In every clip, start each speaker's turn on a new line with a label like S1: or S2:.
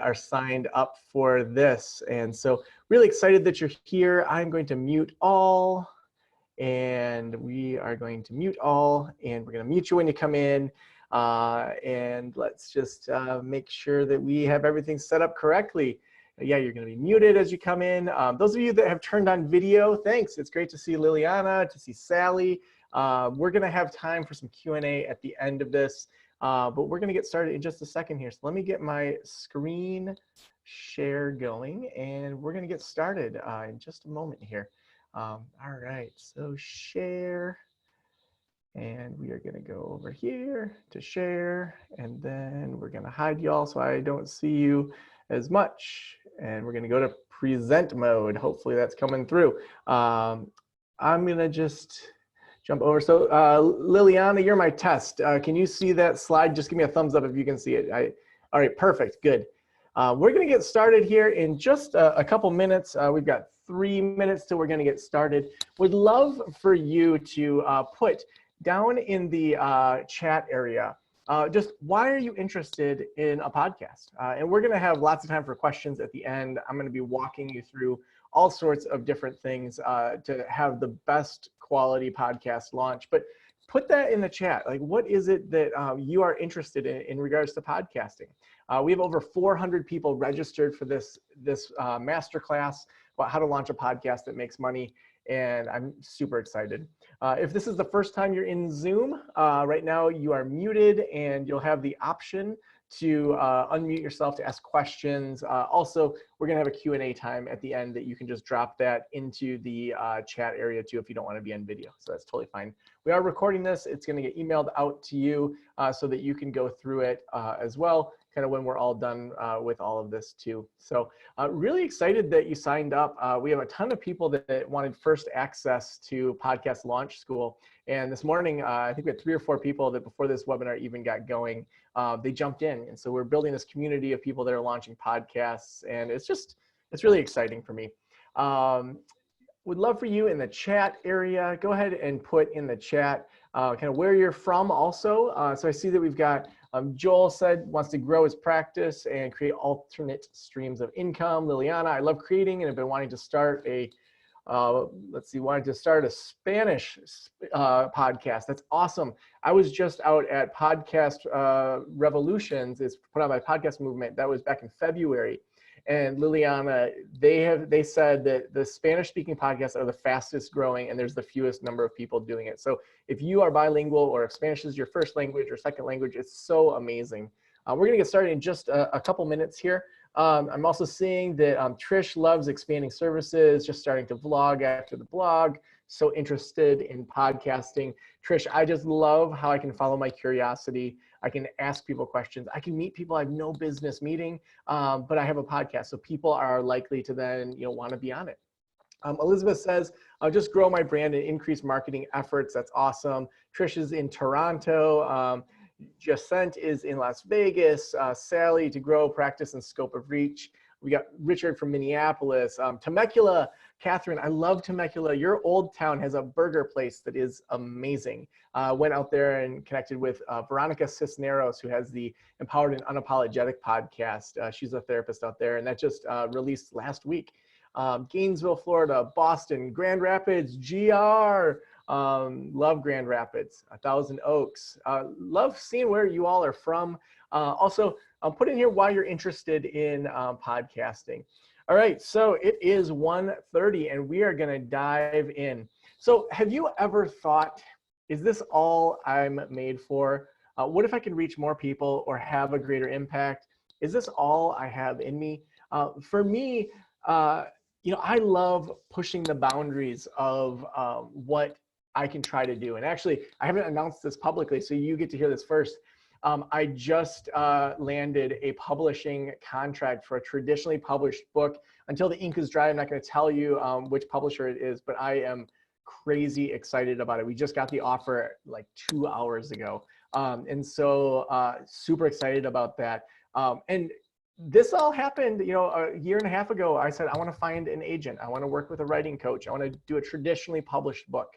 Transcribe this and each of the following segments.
S1: are signed up for this. And so really excited that you're here. I'm going to mute all, and we are going to mute all, and we're going to mute you when you come in. And let's just make sure that we have everything set up correctly. Yeah, you're going to be muted as you come in. Those of you that have turned on video, thanks. It's great to see Liliana, to see Sally. We're going to have time for some Q&A at the end of this, but we're going to get started in just a second here. So let me get my screen share going, and we're going to get started in just a moment here. All right, so share. And we are going to go over here to share, and then we're going to hide y'all so I don't see you as much. And we're going to go to present mode. Hopefully that's coming through. I'm going to just jump over. So Liliana, you're my test. Can you see that slide? Just give me a thumbs up if you can see it. All right, perfect, good. We're going to get started here in just a couple minutes. We've got 3 minutes till we're going to get started. Would love for you to put down in the chat area, just why are you interested in a podcast? And we're going to have lots of time for questions at the end. I'm going to be walking you through all sorts of different things to have the best quality podcast launch. But put that in the chat. Like, what is it that you are interested in regards to podcasting? We have over 400 people registered for this masterclass about how to launch a podcast that makes money. And I'm super excited. If this is the first time you're in Zoom, right now you are muted, and you'll have the option to unmute yourself to ask questions. Also, we're gonna have a Q&A time at the end that you can just drop that into the chat area too if you don't wanna be on video, so that's totally fine. We are recording this. It's gonna get emailed out to you so that you can go through it as well, kind of when we're all done with all of this too. So really excited that you signed up. We have a ton of people that wanted first access to Podcast Launch School. And this morning, I think we had 3 or 4 people that before this webinar even got going, they jumped in. And so we're building this community of people that are launching podcasts. And it's really exciting for me. Would love for you in the chat area, go ahead and put in the chat kind of where you're from also. So I see that we've got Joel said wants to grow his practice and create alternate streams of income. Liliana, I love creating and have been wanting to start a, wanted to start a Spanish podcast. That's awesome. I was just out at Podcast Revolutions, it's put on by Podcast Movement. That was back in February. And Liliana, they said that the Spanish speaking podcasts are the fastest growing, and there's the fewest number of people doing it. So if you are bilingual, or if Spanish is your first language or second language, it's so amazing. We're gonna get started in just a couple minutes here. I'm also seeing that Trish loves expanding services, just starting to vlog after the blog. So interested in podcasting. Trish, I just love how I can follow my curiosity. I can ask people questions. I can meet people I have no business meeting, but I have a podcast, so people are likely to then want to be on it. Elizabeth says, I'll just grow my brand and increase marketing efforts. That's awesome. Trish is in Toronto. Jacent is in Las Vegas. Sally, to grow practice and scope of reach. We got Richard from Minneapolis. Temecula, Catherine, I love Temecula. Your old town has a burger place that is amazing. Went out there and connected with Veronica Cisneros, who has the Empowered and Unapologetic podcast. She's a therapist out there, and that just released last week. Gainesville, Florida, Boston, Grand Rapids, GR. Love Grand Rapids, Thousand Oaks. Love seeing where you all are from. Also, put in here why you're interested in podcasting. All right, so it is 1:30 and we are gonna dive in. So have you ever thought, is this all I'm made for? What if I could reach more people or have a greater impact? Is this all I have in me? For me, I love pushing the boundaries of what I can try to do. And actually, I haven't announced this publicly, so you get to hear this first. I just landed a publishing contract for a traditionally published book. Until the ink is dry, I'm not going to tell you which publisher it is, but I am crazy excited about it. We just got the offer like 2 hours ago. And so super excited about that. And this all happened, a year and a half ago. I said, I want to find an agent. I want to work with a writing coach. I want to do a traditionally published book.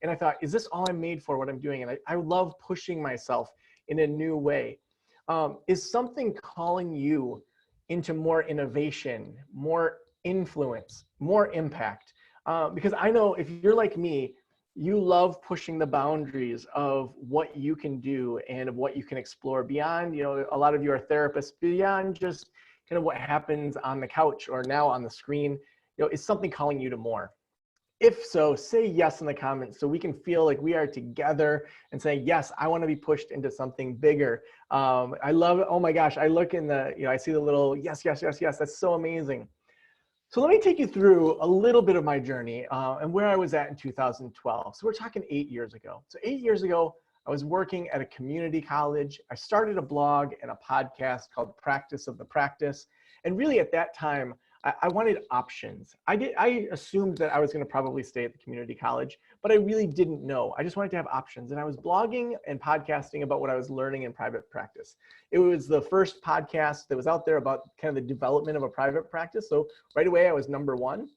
S1: And I thought, is this all I'm made for, what I'm doing? And I love pushing myself in a new way. Is something calling you into more innovation, more influence, more impact. Because I know if you're like me, you love pushing the boundaries of what you can do and of what you can explore beyond, a lot of you are therapists, beyond just kind of what happens on the couch or now on the screen. Is something calling you to more? If so, say yes in the comments so we can feel like we are together and say, yes, I want to be pushed into something bigger. I love it. Oh my gosh, I look in I see the little yes, yes, yes, yes. That's so amazing. So let me take you through a little bit of my journey and where I was at in 2012. So we're talking 8 years ago. So 8 years ago, I was working at a community college. I started a blog and a podcast called Practice of the Practice. And really at that time, I wanted options. I assumed that I was going to probably stay at the community college, but I really didn't know. I just wanted to have options. And I was blogging and podcasting about what I was learning in private practice. It was the first podcast that was out there about kind of the development of a private practice. So right away, I was #1.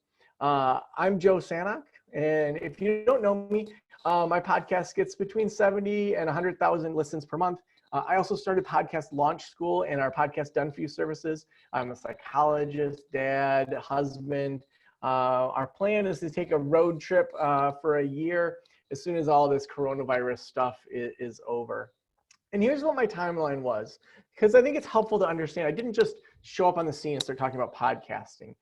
S1: I'm Joe Sanok. And if you don't know me, my podcast gets between 70 and 100,000 listens per month. I also started Podcast Launch School and our Podcast Done For You services. I'm a psychologist, dad, husband. Our plan is to take a road trip for a year as soon as all this coronavirus stuff is over. And here's what my timeline was, because I think it's helpful to understand. I didn't just show up on the scene and start talking about podcasting.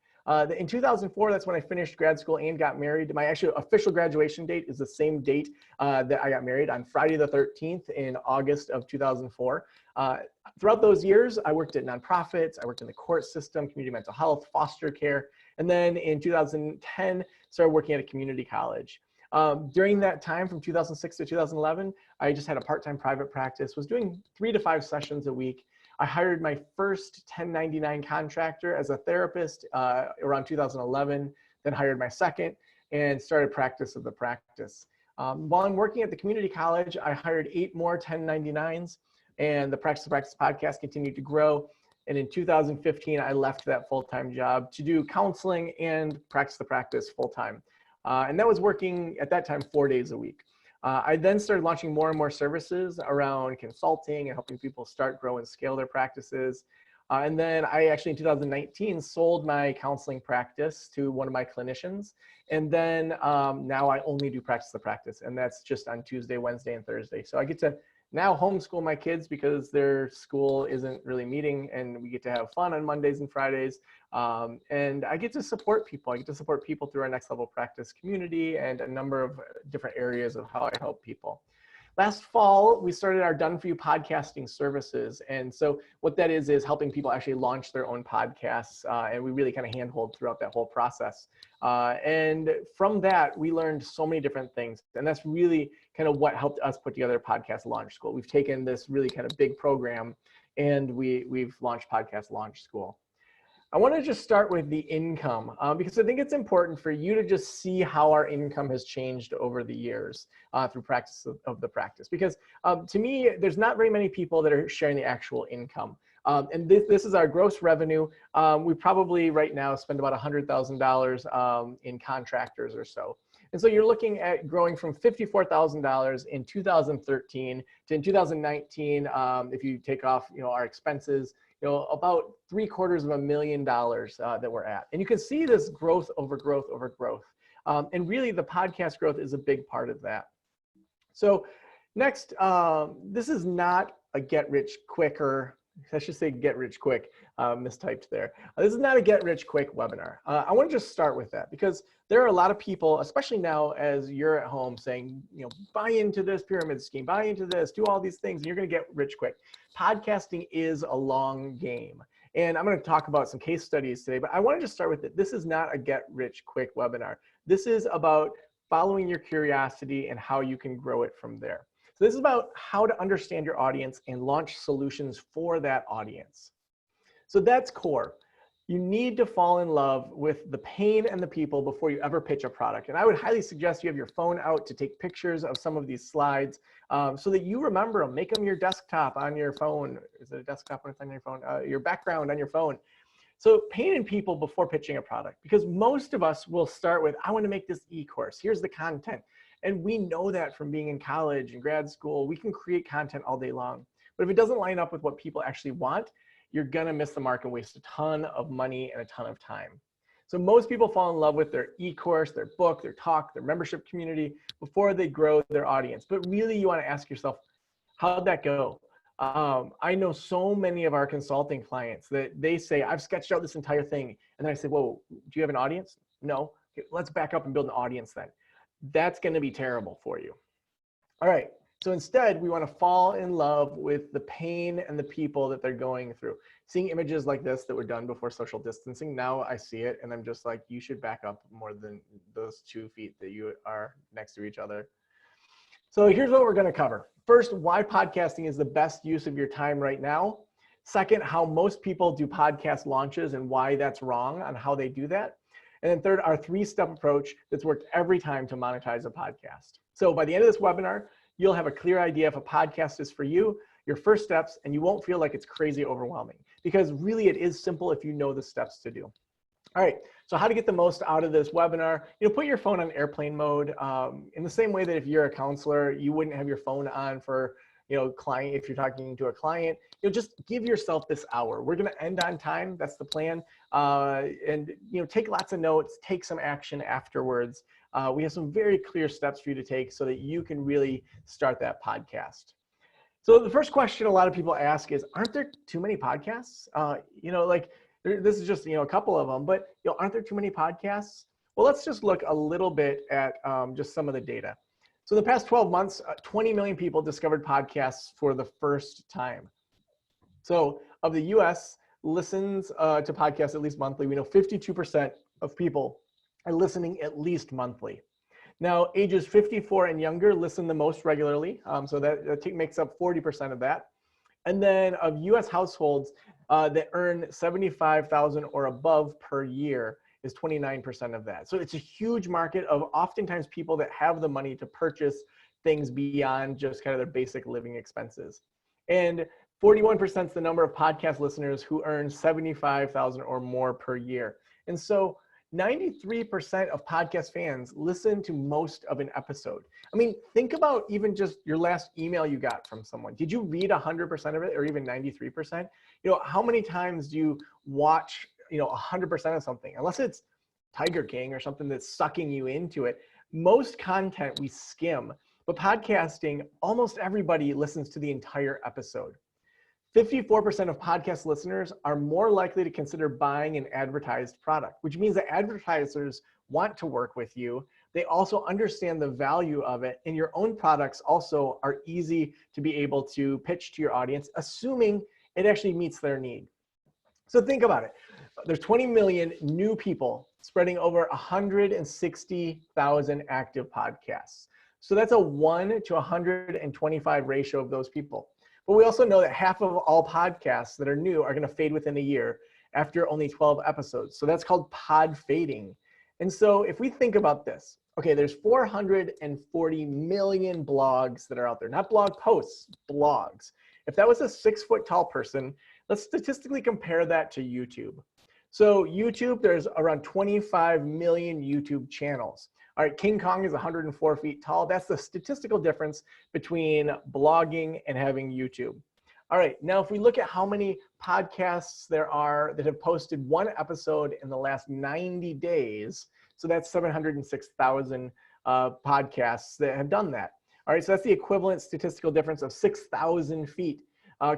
S1: In 2004, that's when I finished grad school and got married. My actual official graduation date is the same date that I got married, on Friday the 13th in August of 2004. Throughout those years, I worked at nonprofits, I worked in the court system, community mental health, foster care, and then in 2010, started working at a community college. During that time, from 2006 to 2011, I just had a part-time private practice, was doing 3 to 5 sessions a week. I hired my first 1099 contractor as a therapist around 2011, then hired my second and started Practice of the Practice. While I'm working at the community college, I hired 8 more 1099s, and the Practice of Practice podcast continued to grow. And in 2015, I left that full-time job to do counseling and Practice the Practice full-time. And that was working at that time 4 days a week. I then started launching more and more services around consulting and helping people start, grow, and scale their practices. And then I actually, in 2019, sold my counseling practice to one of my clinicians. And then now I only do Practice the Practice, and that's just on Tuesday, Wednesday, and Thursday. So I get to now homeschool my kids because their school isn't really meeting, and we get to have fun on Mondays and Fridays. And I get to support people. I get to support people through our Next Level Practice community and a number of different areas of how I help people. Last fall, we started our Done For You podcasting services. And so what that is helping people actually launch their own podcasts. And we really kind of handhold throughout that whole process. And from that, we learned so many different things. And that's really kind of what helped us put together Podcast Launch School. We've taken this really kind of big program and we've launched Podcast Launch School. I want to just start with the income because I think it's important for you to just see how our income has changed over the years through Practice of the Practice. Because to me, there's not very many people that are sharing the actual income. And this is our gross revenue. We probably right now spend about $100,000 in contractors or so. And so you're looking at growing from $54,000 in 2013 to in 2019, if you take off our expenses, about $750,000 that we're at. And you can see this growth over growth over growth. And really the podcast growth is a big part of that. So next, this is not a get rich quick, or I should say get rich quick, mistyped there. This is not a get rich quick webinar. I want to just start with that because there are a lot of people, especially now as you're at home saying, buy into this pyramid scheme, buy into this, do all these things, and you're going to get rich quick. Podcasting is a long game. And I'm going to talk about some case studies today, but I want to just start with it. This is not a get rich quick webinar. This is about following your curiosity and how you can grow it from there. So this is about how to understand your audience and launch solutions for that audience. So that's core. You need to fall in love with the pain and the people before you ever pitch a product. And I would highly suggest you have your phone out to take pictures of some of these slides so that you remember them. Make them your desktop on your phone. Is it a desktop when it's on your phone? Your background on your phone. So pain and people before pitching a product, because most of us will start with, I want to make this e-course. Here's the content. And we know that from being in college and grad school, we can create content all day long. But if it doesn't line up with what people actually want, you're gonna miss the mark and waste a ton of money and a ton of time. So most people fall in love with their e-course, their book, their talk, their membership community before they grow their audience. But really you wanna ask yourself, how'd that go? I know so many of our consulting clients that they say, I've sketched out this entire thing. And then I say, whoa, do you have an audience? No. Okay, let's back up and build an audience then. That's gonna be terrible for you. All right, so instead we wanna fall in love with the pain and the people that they're going through. Seeing images like this that were done before social distancing, now I see it and I'm just like, you should back up more than those 2 feet that you are next to each other. So here's what we're gonna cover. First, why podcasting is the best use of your time right now. Second, how most people do podcast launches and why that's wrong on how they do that. And then third, our 3-step approach that's worked every time to monetize a podcast. So by the end of this webinar, you'll have a clear idea if a podcast is for you, your first steps, and you won't feel like it's crazy overwhelming because really it is simple if you know the steps to do. All right, so how to get the most out of this webinar, put your phone on airplane mode in the same way that if you're a counselor, you wouldn't have your phone on for, client, if you're talking to a client, just give yourself this hour. We're gonna end on time, that's the plan. And take lots of notes, take some action afterwards. We have some very clear steps for you to take so that you can really start that podcast. So the first question a lot of people ask is, aren't there too many podcasts? This is just, a couple of them, but aren't there too many podcasts? Well, let's just look a little bit at just some of the data. So in the past 12 months, 20 million people discovered podcasts for the first time. So of the US listens to podcasts at least monthly, we know 52% of people are listening at least monthly. Now, ages 54 and younger listen the most regularly, so that makes up 40% of that. And then of US households that earn $75,000 or above per year is 29% of that. So it's a huge market of oftentimes people that have the money to purchase things beyond just kind of their basic living expenses. And 41% is the number of podcast listeners who earn $75,000 or more per year. And so 93% of podcast fans listen to most of an episode. I mean, think about even just your last email you got from someone. Did you read 100% of it or even 93%? How many times do you watch, 100% of something? Unless it's Tiger King or something that's sucking you into it. Most content we skim, but podcasting, almost everybody listens to the entire episode. 54% of podcast listeners are more likely to consider buying an advertised product, which means that advertisers want to work with you. They also understand the value of it, and your own products also are easy to be able to pitch to your audience, assuming it actually meets their need. So think about it. There's 20 million new people spreading over 160,000 active podcasts. So that's a 1 to 125 ratio of those people. But we also know that half of all podcasts that are new are going to fade within a year after only 12 episodes. So that's called pod fading. And so if we think about this, okay, there's 440 million blogs that are out there, not blog posts, blogs. If that was a 6-foot tall person, let's statistically compare that to YouTube. So YouTube, there's around 25 million YouTube channels. All right, King Kong is 104 feet tall. That's the statistical difference between blogging and having YouTube. All right, now if we look at how many podcasts there are that have posted one episode in the last 90 days, so that's 706,000 podcasts that have done that. All right, so that's the equivalent statistical difference of 6,000 feet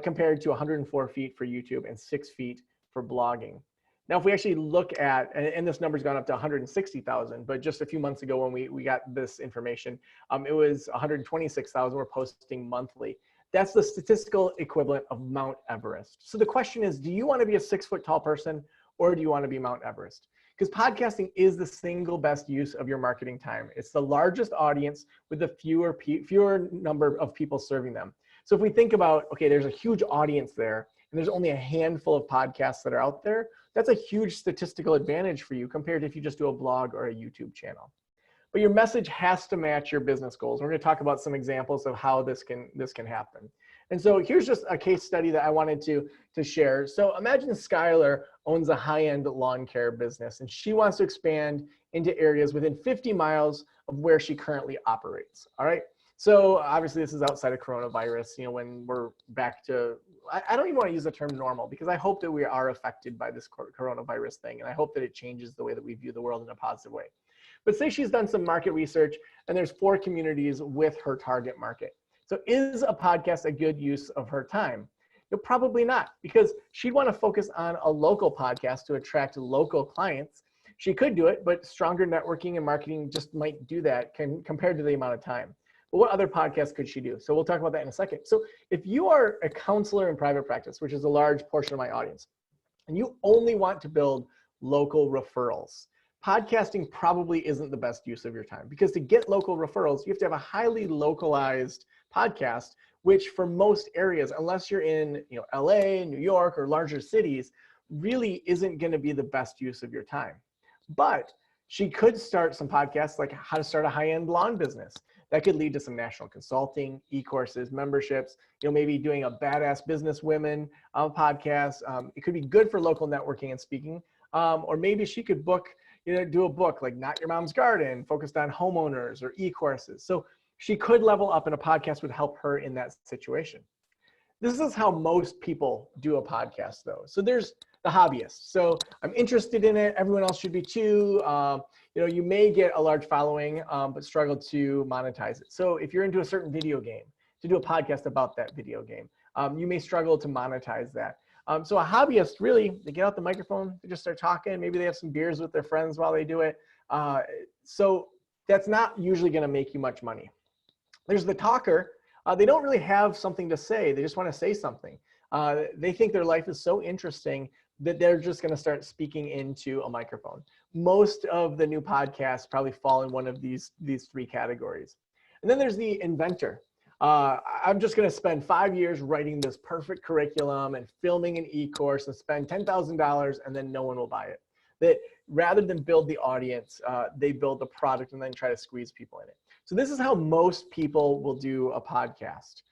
S1: compared to 104 feet for YouTube and 6 feet for blogging. Now, if we actually look at, and this number's gone up to 160,000, but just a few months ago when we got this information, it was 126,000 were posting monthly. That's the statistical equivalent of Mount Everest. So the question is, do you want to be a 6-foot tall person or do you want to be Mount Everest? Because podcasting is the single best use of your marketing time. It's the largest audience with the fewer number of people serving them. So if we think about, okay, there's a huge audience there and there's only a handful of podcasts that are out there, that's a huge statistical advantage for you compared to if you just do a blog or a YouTube channel. But your message has to match your business goals. We're going to talk about some examples of how this can happen. And so here's just a case study that I wanted to share. So imagine Skylar owns a high-end lawn care business and she wants to expand into areas within 50 miles of where she currently operates. All right. So obviously this is outside of coronavirus, when we're back to I don't even want to use the term normal, because I hope that we are affected by this coronavirus thing. And I hope that it changes the way that we view the world in a positive way. But say she's done some market research and there's 4 communities with her target market. So is a podcast a good use of her time? No, probably not, because she'd want to focus on a local podcast to attract local clients. She could do it, but stronger networking and marketing just might do that compared to the amount of time. But what other podcasts could she do? So we'll talk about that in a second. So if you are a counselor in private practice, which is a large portion of my audience, and you only want to build local referrals, podcasting probably isn't the best use of your time, because to get local referrals, you have to have a highly localized podcast, which for most areas, unless you're in LA, New York, or larger cities, really isn't going to be the best use of your time. But she could start some podcasts like how to start a high-end lawn business. That could lead to some national consulting, e-courses, memberships, maybe doing a badass business women podcast. It could be good for local networking and speaking. Or maybe she could do a book like Not Your Mom's Garden, focused on homeowners or e-courses. So she could level up, and a podcast would help her in that situation. This is how most people do a podcast though. So there's the hobbyist. So I'm interested in it. Everyone else should be too. You may get a large following, but struggle to monetize it. So if you're into a certain video game, to do a podcast about that video game, you may struggle to monetize that. So a hobbyist, really, they get out the microphone, they just start talking. Maybe they have some beers with their friends while they do it. So that's not usually going to make you much money. There's the talker. They don't really have something to say. They just want to say something. They think their life is so interesting that they're just going to start speaking into a microphone. Most of the new podcasts probably fall in one of these 3 categories. And then there's the inventor. I'm just going to spend 5 years writing this perfect curriculum and filming an e-course and spend $10,000, and then no one will buy it. That rather than build the audience, they build the product and then try to squeeze people in it. So this is how most people will do a podcast.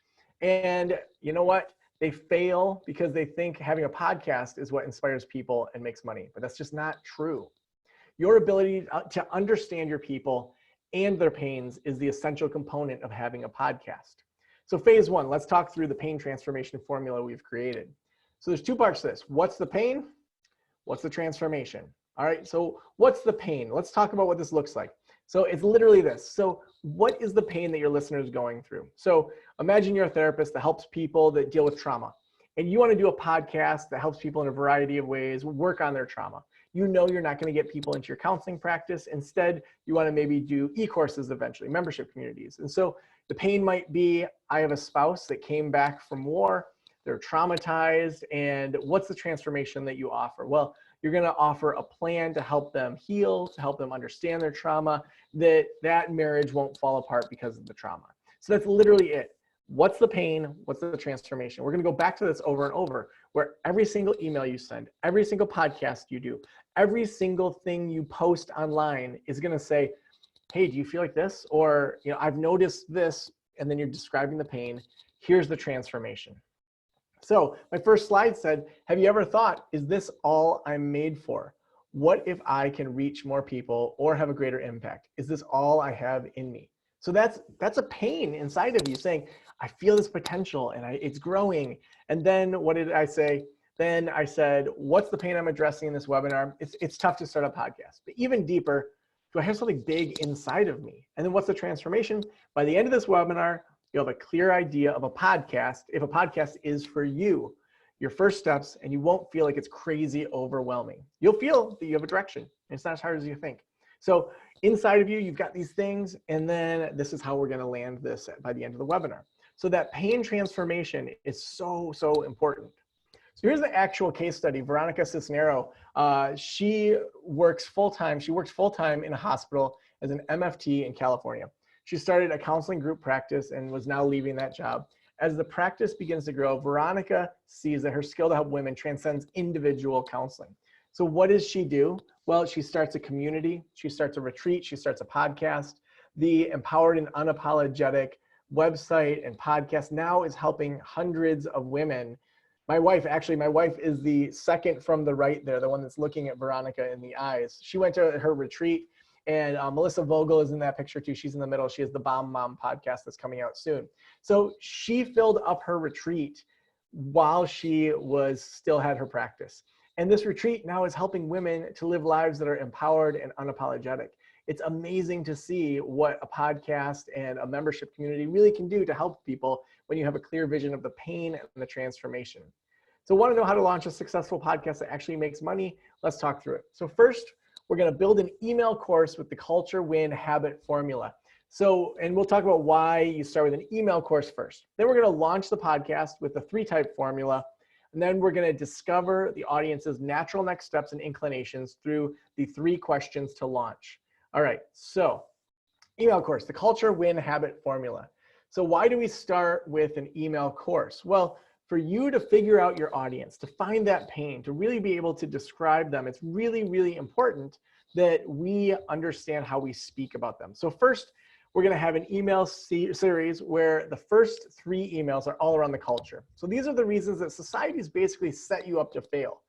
S1: And you know what? They fail because they think having a podcast is what inspires people and makes money, but that's just not true. Your ability to understand your people and their pains is the essential component of having a podcast. So phase 1, let's talk through the pain transformation formula we've created. So there's 2 parts to this. What's the pain? What's the transformation? All right, so what's the pain? Let's talk about what this looks like. So it's literally this. So what is the pain that your listener is going through? So imagine you're a therapist that helps people that deal with trauma, and you want to do a podcast that helps people in a variety of ways work on their trauma. You're not going to get people into your counseling practice. Instead, you want to maybe do e-courses eventually, membership communities. And so the pain might be, I have a spouse that came back from war, they're traumatized, and what's the transformation that you offer? Well, you're going to offer a plan to help them heal, to help them understand their trauma, that marriage won't fall apart because of the trauma. So that's literally it. What's the pain? What's the transformation? We're going to go back to this over and over, where every single email you send, every single podcast you do, every single thing you post online is going to say, hey, do you feel like this? Or, I've noticed this, and then you're describing the pain. Here's the transformation. So my first slide said, have you ever thought, is this all I'm made for? What if I can reach more people or have a greater impact? Is this all I have in me? So that's a pain inside of you saying, I feel this potential and it's growing. And then what did I say? Then I said, what's the pain I'm addressing in this webinar? It's tough to start a podcast, but even deeper, do I have something big inside of me? And then what's the transformation? By the end of this webinar, you'll have a clear idea of a podcast, if a podcast is for you, your first steps, and you won't feel like it's crazy overwhelming. You'll feel that you have a direction. It's not as hard as you think. So inside of you, you've got these things, and then this is how we're going to land this by the end of the webinar. So that pain transformation is so, so important. So here's the actual case study. Veronica Cisnero, she works full-time. She works full-time in a hospital as an MFT in California. She started a counseling group practice and was now leaving that job. As the practice begins to grow, Veronica sees that her skill to help women transcends individual counseling. So what does she do? Well, she starts a community, she starts a retreat, she starts a podcast. The Empowered and Unapologetic website and podcast now is helping hundreds of women. My wife is the second from the right there, the one that's looking at Veronica in the eyes. She went to her retreat, and Melissa Vogel is in that picture too. She's in the middle. She has the Bomb Mom podcast that's coming out soon. So she filled up her retreat while she was still had her practice. And this retreat now is helping women to live lives that are empowered and unapologetic. It's amazing to see what a podcast and a membership community really can do to help people when you have a clear vision of the pain and the transformation. So want to know how to launch a successful podcast that actually makes money? Let's talk through it. So first, we're going to build an email course with the Culture Win Habit Formula. So, and we'll talk about why you start with an email course first. Then we're going to launch the podcast with the 3-type formula. And then we're going to discover the audience's natural next steps and inclinations through the 3 questions to launch. All right, so email course, the Culture Win Habit Formula. So why do we start with an email course? Well, for you to figure out your audience, to find that pain, to really be able to describe them, it's really, really important that we understand how we speak about them. So first, we're going to have an email series where the first 3 emails are all around the culture. So these are the reasons that society's basically set you up to fail.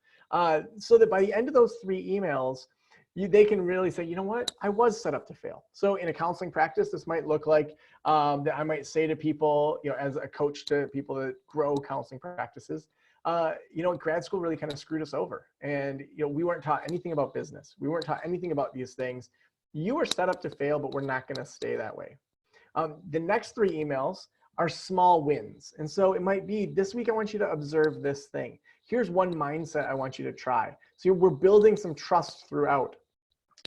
S1: So that by the end of those 3 emails, they can really say, you know what, I was set up to fail. So in a counseling practice, this might look like that I might say to people, you know, as a coach to people that grow counseling practices, you know, grad school really kind of screwed us over. And, you know, we weren't taught anything about business. We weren't taught anything about these things. You were set up to fail, but we're not going to stay that way. The next 3 emails are small wins. And so it might be, this week I want you to observe this thing. Here's one mindset I want you to try. So we're building some trust throughout.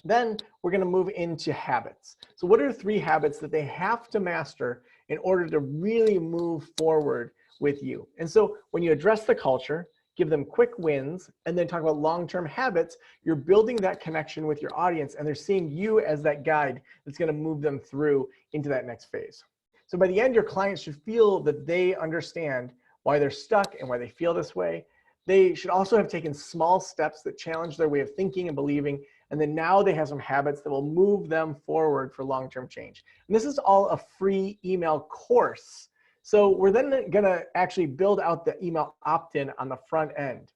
S1: Then we're going to move into habits. So what are 3 habits that they have to master in order to really move forward with you? And so when you address the culture, give them quick wins, and then talk about long-term habits, you're building that connection with your audience, and they're seeing you as that guide that's going to move them through into that next phase. So by the end, your clients should feel that they understand why they're stuck and why they feel this way. They should also have taken small steps that challenge their way of thinking and believing, and then now they have some habits that will move them forward for long-term change. And this is all a free email course. So we're then going to actually build out the email opt-in on the front end.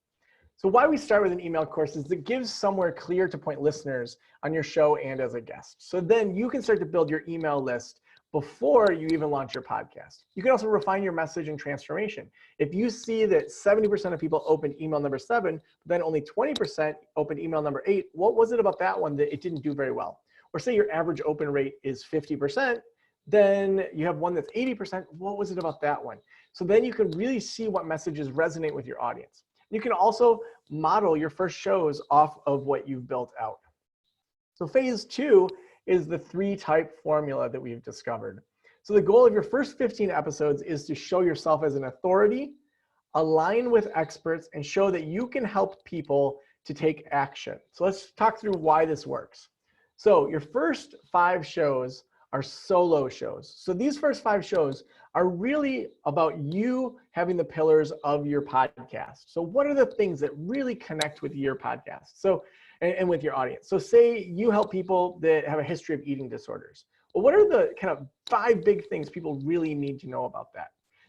S1: So why we start with an email course is it gives somewhere clear to point listeners on your show and as a guest. So then you can start to build your email list before you even launch your podcast. You can also refine your message and transformation. If you see that 70% of people opened email number 7, but then only 20% opened email number 8, what was it about that one that it didn't do very well? Or say your average open rate is 50%, then you have one that's 80%, what was it about that one? So then you can really see what messages resonate with your audience. You can also model your first shows off of what you've built out. So phase 2 is the 3-type formula that we've discovered. So the goal of your first 15 episodes is to show yourself as an authority, align with experts, and show that you can help people to take action. So let's talk through why this works. So your first 5 shows are solo shows. So these first 5 shows are really about you having the pillars of your podcast. So what are the things that really connect with your podcast? So and with your audience. So say you help people that have a history of eating disorders. Well, what are the kind of 5 big things people really need to know about that?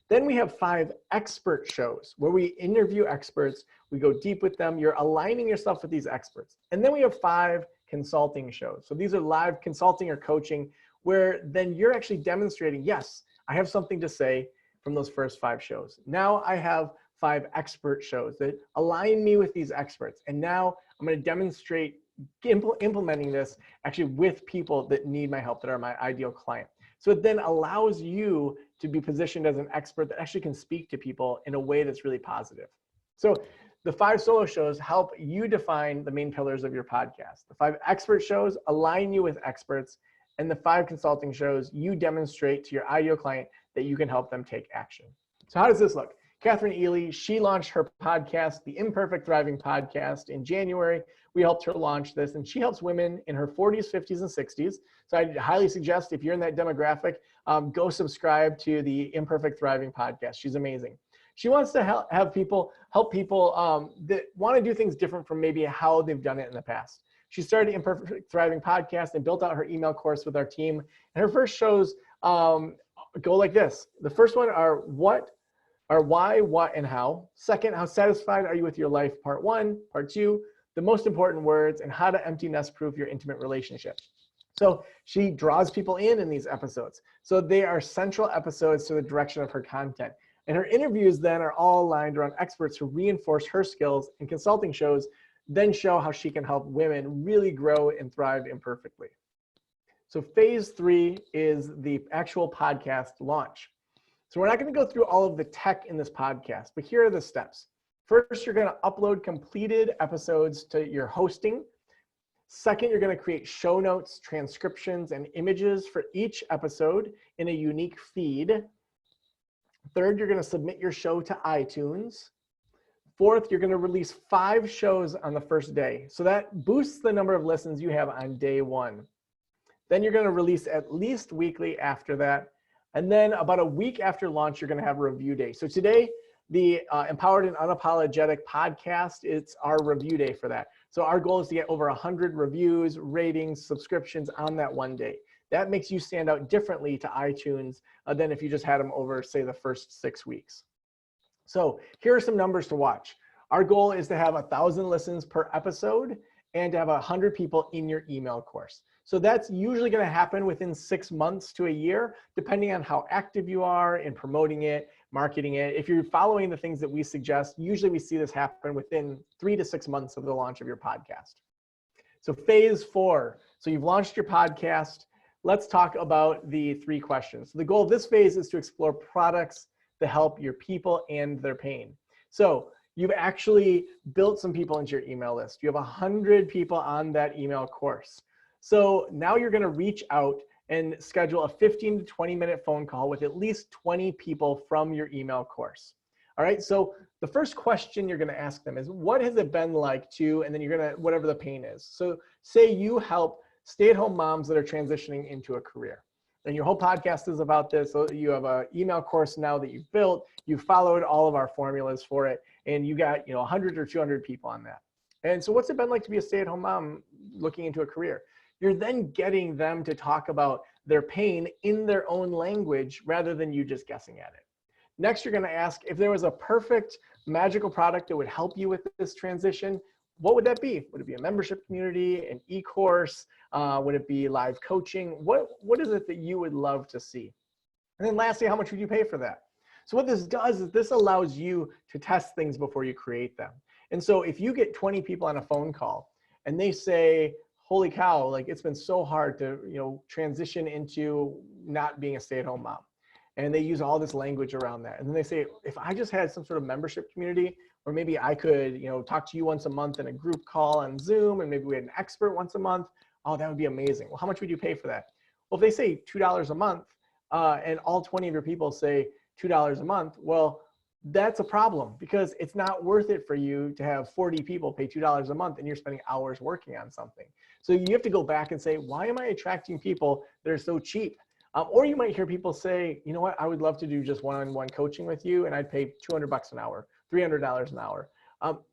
S1: Then we have 5 expert shows where we interview experts, we go deep with them, you're aligning yourself with these experts. And then we have 5 consulting shows. So these are live consulting or coaching where then you're actually demonstrating, yes, I have something to say from those first 5 shows. Now I have 5 expert shows that align me with these experts. And now I'm going to demonstrate implementing this actually with people that need my help, that are my ideal client. So it then allows you to be positioned as an expert that actually can speak to people in a way that's really positive. So the 5 solo shows help you define the main pillars of your podcast. The 5 expert shows align you with experts. And the 5 consulting shows, you demonstrate to your ideal client that you can help them take action. So how does this look? Catherine Ely, she launched her podcast, the Imperfect Thriving Podcast, in January. We helped her launch this, and she helps women in her 40s, 50s, and 60s. So I highly suggest if you're in that demographic, go subscribe to the Imperfect Thriving Podcast. She's amazing. She wants to help people that want to do things different from maybe how they've done it in the past. She started Imperfect Thriving Podcast and built out her email course with our team. And her first shows go like this. The first one are why, what, and how. Second, how satisfied are you with your life? Part 1. Part 2, the most important words and how to empty nest proof your intimate relationship. So she draws people in these episodes. So they are central episodes to the direction of her content. And her interviews then are all aligned around experts who reinforce her skills, and consulting shows then show how she can help women really grow and thrive imperfectly. So phase 3 is the actual podcast launch. So we're not going to go through all of the tech in this podcast, but here are the steps. First, you're going to upload completed episodes to your hosting. Second, you're going to create show notes, transcriptions, and images for each episode in a unique feed. Third, you're going to submit your show to iTunes. Fourth, you're going to release 5 shows on the first day. So that boosts the number of listens you have on day 1. Then you're going to release at least weekly after that. And then about a week after launch, you're going to have a review day. So today, the Empowered and Unapologetic podcast, it's our review day for that. So our goal is to get over 100 reviews, ratings, subscriptions on that one day. That makes you stand out differently to iTunes than if you just had them over, say, the first 6 weeks. So here are some numbers to watch. Our goal is to have 1,000 listens per episode and to have 100 people in your email course. So that's usually going to happen within 6 months to a year, depending on how active you are in promoting it, marketing it. If you're following the things that we suggest, usually we see this happen within 3 to 6 months of the launch of your podcast. So phase 4, so you've launched your podcast. Let's talk about the 3 questions. The goal of this phase is to explore products that help your people and their pain. So you've actually built some people into your email list. You have 100 people on that email course. So now you're going to reach out and schedule a 15 to 20 minute phone call with at least 20 people from your email course. All right, so the first question you're going to ask them is, what has it been like to, and then you're going to, whatever the pain is. So say you help stay-at-home moms that are transitioning into a career. And your whole podcast is about this. So you have an email course now that you've built, you followed all of our formulas for it, and you got 100 or 200 people on that. And so what's it been like to be a stay-at-home mom looking into a career? You're then getting them to talk about their pain in their own language rather than you just guessing at it. Next, you're going to ask if there was a perfect magical product that would help you with this transition, what would that be? Would it be a membership community, an e-course? Would it be live coaching? What is it that you would love to see? And then lastly, how much would you pay for that? So what this does is this allows you to test things before you create them. And so if you get 20 people on a phone call and they say, holy cow, like it's been so hard to, transition into not being a stay-at-home mom. And they use all this language around that. And then they say, if I just had some sort of membership community, or maybe I could, talk to you once a month in a group call on Zoom, and maybe we had an expert once a month. Oh, that would be amazing. Well, how much would you pay for that? Well, if they say $2 a month, and all 20 of your people say $2 a month, well, that's a problem because it's not worth it for you to have 40 people pay $2 a month and you're spending hours working on something. So you have to go back and say, why am I attracting people that are so cheap? Or you might hear people say, you know what, I would love to do just one-on-one coaching with you and I'd pay $200 an hour, $300 an hour.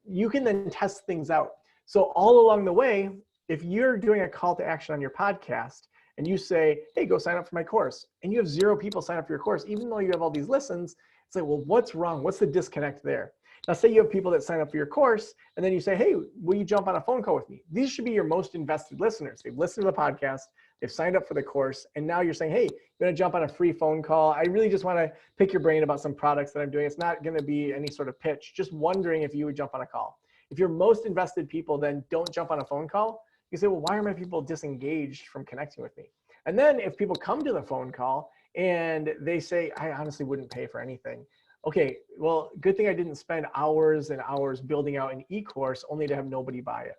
S1: You can then test things out. So all along the way, if you're doing a call to action on your podcast and you say, hey, go sign up for my course, and you have 0 people sign up for your course, even though you have all these listens, it's like, well, what's wrong? What's the disconnect there? Now, say you have people that sign up for your course, and then you say, hey, will you jump on a phone call with me? These should be your most invested listeners. They've listened to the podcast, they've signed up for the course, and now you're saying, hey, you're gonna jump on a free phone call. I really just wanna pick your brain about some products that I'm doing. It's not gonna be any sort of pitch, just wondering if you would jump on a call. If your most invested people then don't jump on a phone call, you say, well, why are my people disengaged from connecting with me? And then if people come to the phone call and they say, I honestly wouldn't pay for anything. Okay, well, good thing I didn't spend hours and hours building out an e-course only to have nobody buy it.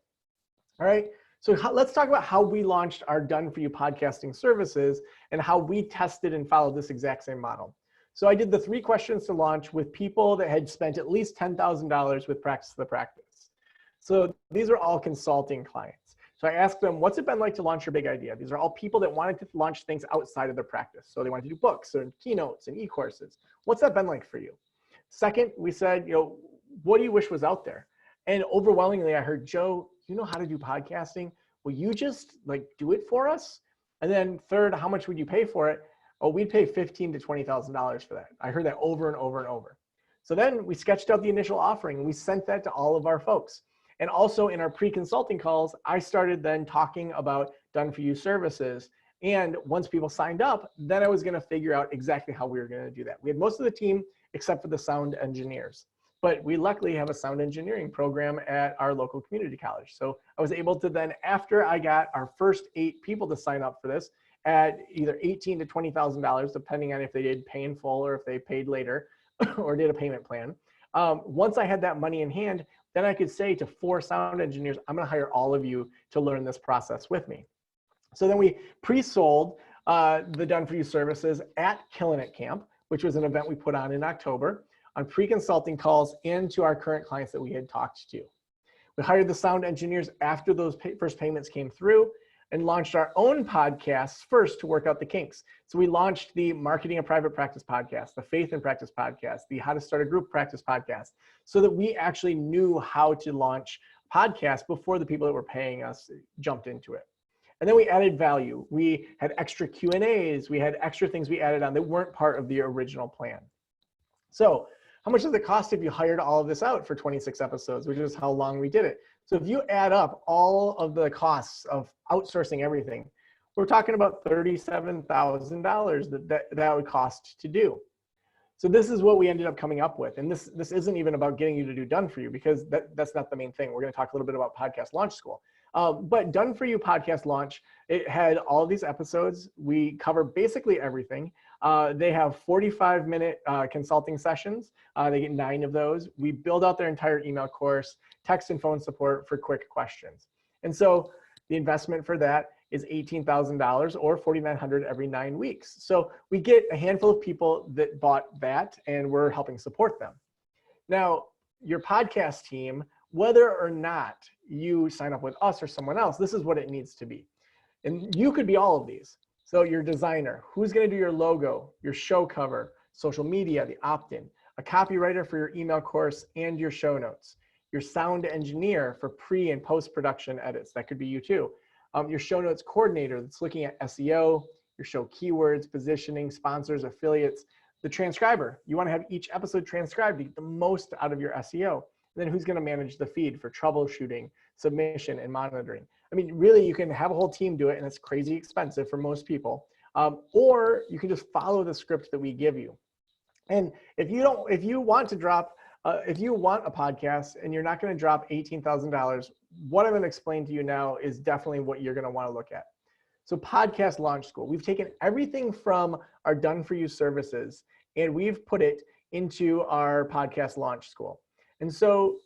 S1: All right, so let's talk about how we launched our Done For You podcasting services and how we tested and followed this exact same model. So I did the 3 questions to launch with people that had spent at least $10,000 with Practice the Practice. So these are all consulting clients. So I asked them, what's it been like to launch your big idea? These are all people that wanted to launch things outside of their practice. So they wanted to do books and keynotes and e-courses. What's that been like for you? Second, we said, what do you wish was out there? And overwhelmingly, I heard, Joe, you know how to do podcasting? Will you just do it for us? And then third, how much would you pay for it? Oh, we'd pay $15,000 to $20,000 for that. I heard that over and over and over. So then we sketched out the initial offering and we sent that to all of our folks. And also in our pre-consulting calls, I started then talking about Done For You services. And once people signed up, then I was going to figure out exactly how we were going to do that. We had most of the team except for the sound engineers. But we luckily have a sound engineering program at our local community college. So I was able to then, after I got our first 8 people to sign up for this at either $18,000 to $20,000, depending on if they did pay in full or if they paid later or did a payment plan. Once I had that money in hand, then I could say to 4 sound engineers, I'm gonna hire all of you to learn this process with me. So then we pre-sold the Done For You services at Killin' It Camp, which was an event we put on in October, on pre-consulting calls and to our current clients that we had talked to. We hired the sound engineers after those first payments came through and launched our own podcasts first to work out the kinks. So we launched the Marketing and Private Practice podcast, the Faith and Practice podcast, the How to Start a Group Practice podcast, so that we actually knew how to launch podcasts before the people that were paying us jumped into it. And then we added value. We had extra Q&As. We had extra things we added on that weren't part of the original plan. So how much does it cost if you hired all of this out for 26 episodes, which is how long we did it? So if you add up all of the costs of outsourcing everything, we're talking about $37,000 that would cost to do. So this is what we ended up coming up with. And this isn't even about getting you to do Done For You, because that's not the main thing. We're going to talk a little bit about Podcast Launch School. But Done For You Podcast Launch, it had all of these episodes. We cover basically everything. They have 45-minute consulting sessions. They get 9 of those. We build out their entire email course, text and phone support for quick questions. And so the investment for that is $18,000 or $4,900 every 9 weeks. So we get a handful of people that bought that, and we're helping support them. Now, your podcast team, whether or not you sign up with us or someone else, this is what it needs to be. And you could be all of these. So your designer, who's going to do your logo, your show cover, social media, the opt-in, a copywriter for your email course and your show notes, your sound engineer for pre and post-production edits, that could be you too, your show notes coordinator that's looking at SEO, your show keywords, positioning, sponsors, affiliates, the transcriber. You want to have each episode transcribed to get the most out of your SEO. And then who's going to manage the feed for troubleshooting, submission, and monitoring. I mean, really, you can have a whole team do it, and it's crazy expensive for most people. Or you can just follow the script that we give you. And if you want a podcast and you're not going to drop $18,000, what I'm going to explain to you now is definitely what you're going to want to look at. So Podcast Launch School, we've taken everything from our Done For You services and we've put it into our Podcast Launch School. And so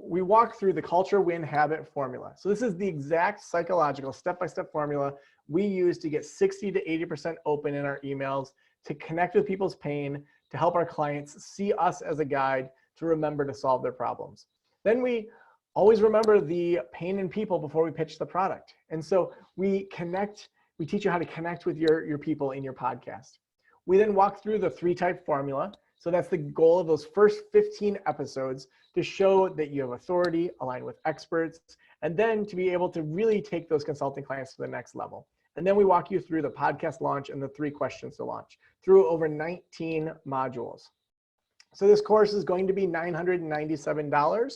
S1: we walk through the culture, win, habit formula. So this is the exact psychological step-by-step formula we use to get 60 to 80% open in our emails, to connect with people's pain, to help our clients see us as a guide to remember to solve their problems. Then we always remember the pain in people before we pitch the product. And so we teach you how to connect with your people in your podcast. We then walk through the 3-type formula. So that's the goal of those first 15 episodes, to show that you have authority, align with experts, and then to be able to really take those consulting clients to the next level. And then we walk you through the podcast launch and the 3 questions to launch through over 19 modules. So this course is going to be $997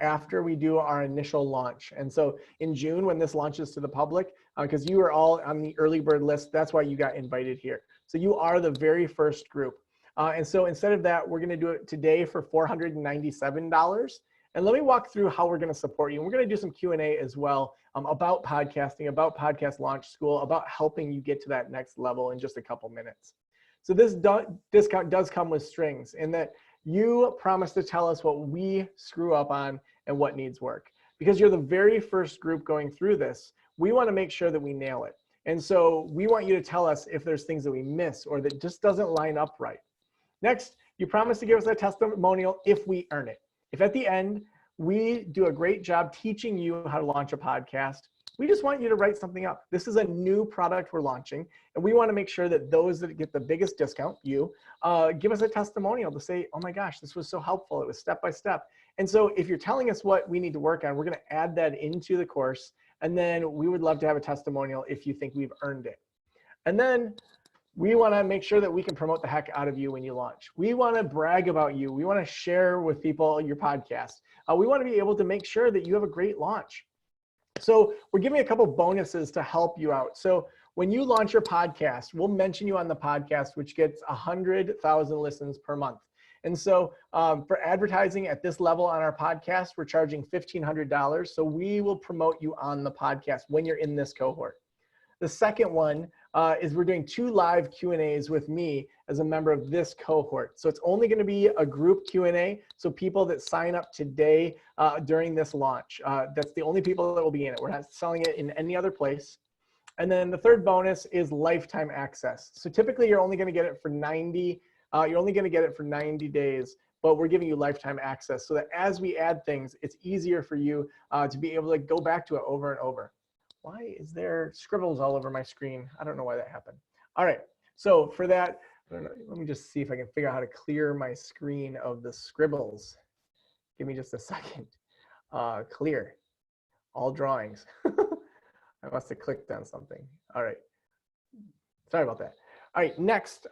S1: after we do our initial launch. And so in June, when this launches to the public, because you are all on the early bird list, that's why you got invited here. So you are the very first group. And so instead of that, we're going to do it today for $497. And let me walk through how we're going to support you. And we're going to do some Q&A as well about podcasting, about Podcast Launch School, about helping you get to that next level in just a couple minutes. So this discount does come with strings, in that you promise to tell us what we screw up on and what needs work. Because you're the very first group going through this, we want to make sure that we nail it. And so we want you to tell us if there's things that we miss or that just doesn't line up right. Next, you promise to give us a testimonial if we earn it. If at the end, we do a great job teaching you how to launch a podcast, we just want you to write something up. This is a new product we're launching, and we want to make sure that those that get the biggest discount, you, give us a testimonial to say, oh my gosh, this was so helpful. It was step by step. And so if you're telling us what we need to work on, we're going to add that into the course. And then we would love to have a testimonial if you think we've earned it. And then we want to make sure that we can promote the heck out of you when you launch. We want to brag about you. We want to share with people your podcast. We want to be able to make sure that you have a great launch. So we're giving a couple bonuses to help you out. So when you launch your podcast, we'll mention you on the podcast, which gets 100,000 listens per month. And so for advertising at this level on our podcast, we're charging $1,500. So we will promote you on the podcast when you're in this cohort. The second one is we're doing 2 live Q&As with me as a member of this cohort. So it's only going to be a group Q&A. So people that sign up today during this launch, that's the only people that will be in it. We're not selling it in any other place. And then the third bonus is lifetime access. So typically you're only going to get it for 90 days, but we're giving you lifetime access so that as we add things, it's easier for you to be able to go back to it over and over. Why is there scribbles all over my screen? I don't know why that happened. All right, so for that, let me just see if I can figure out how to clear my screen of the scribbles. Give me just a second. Clear, all drawings. I must have clicked on something. All right, sorry about that. All right, next,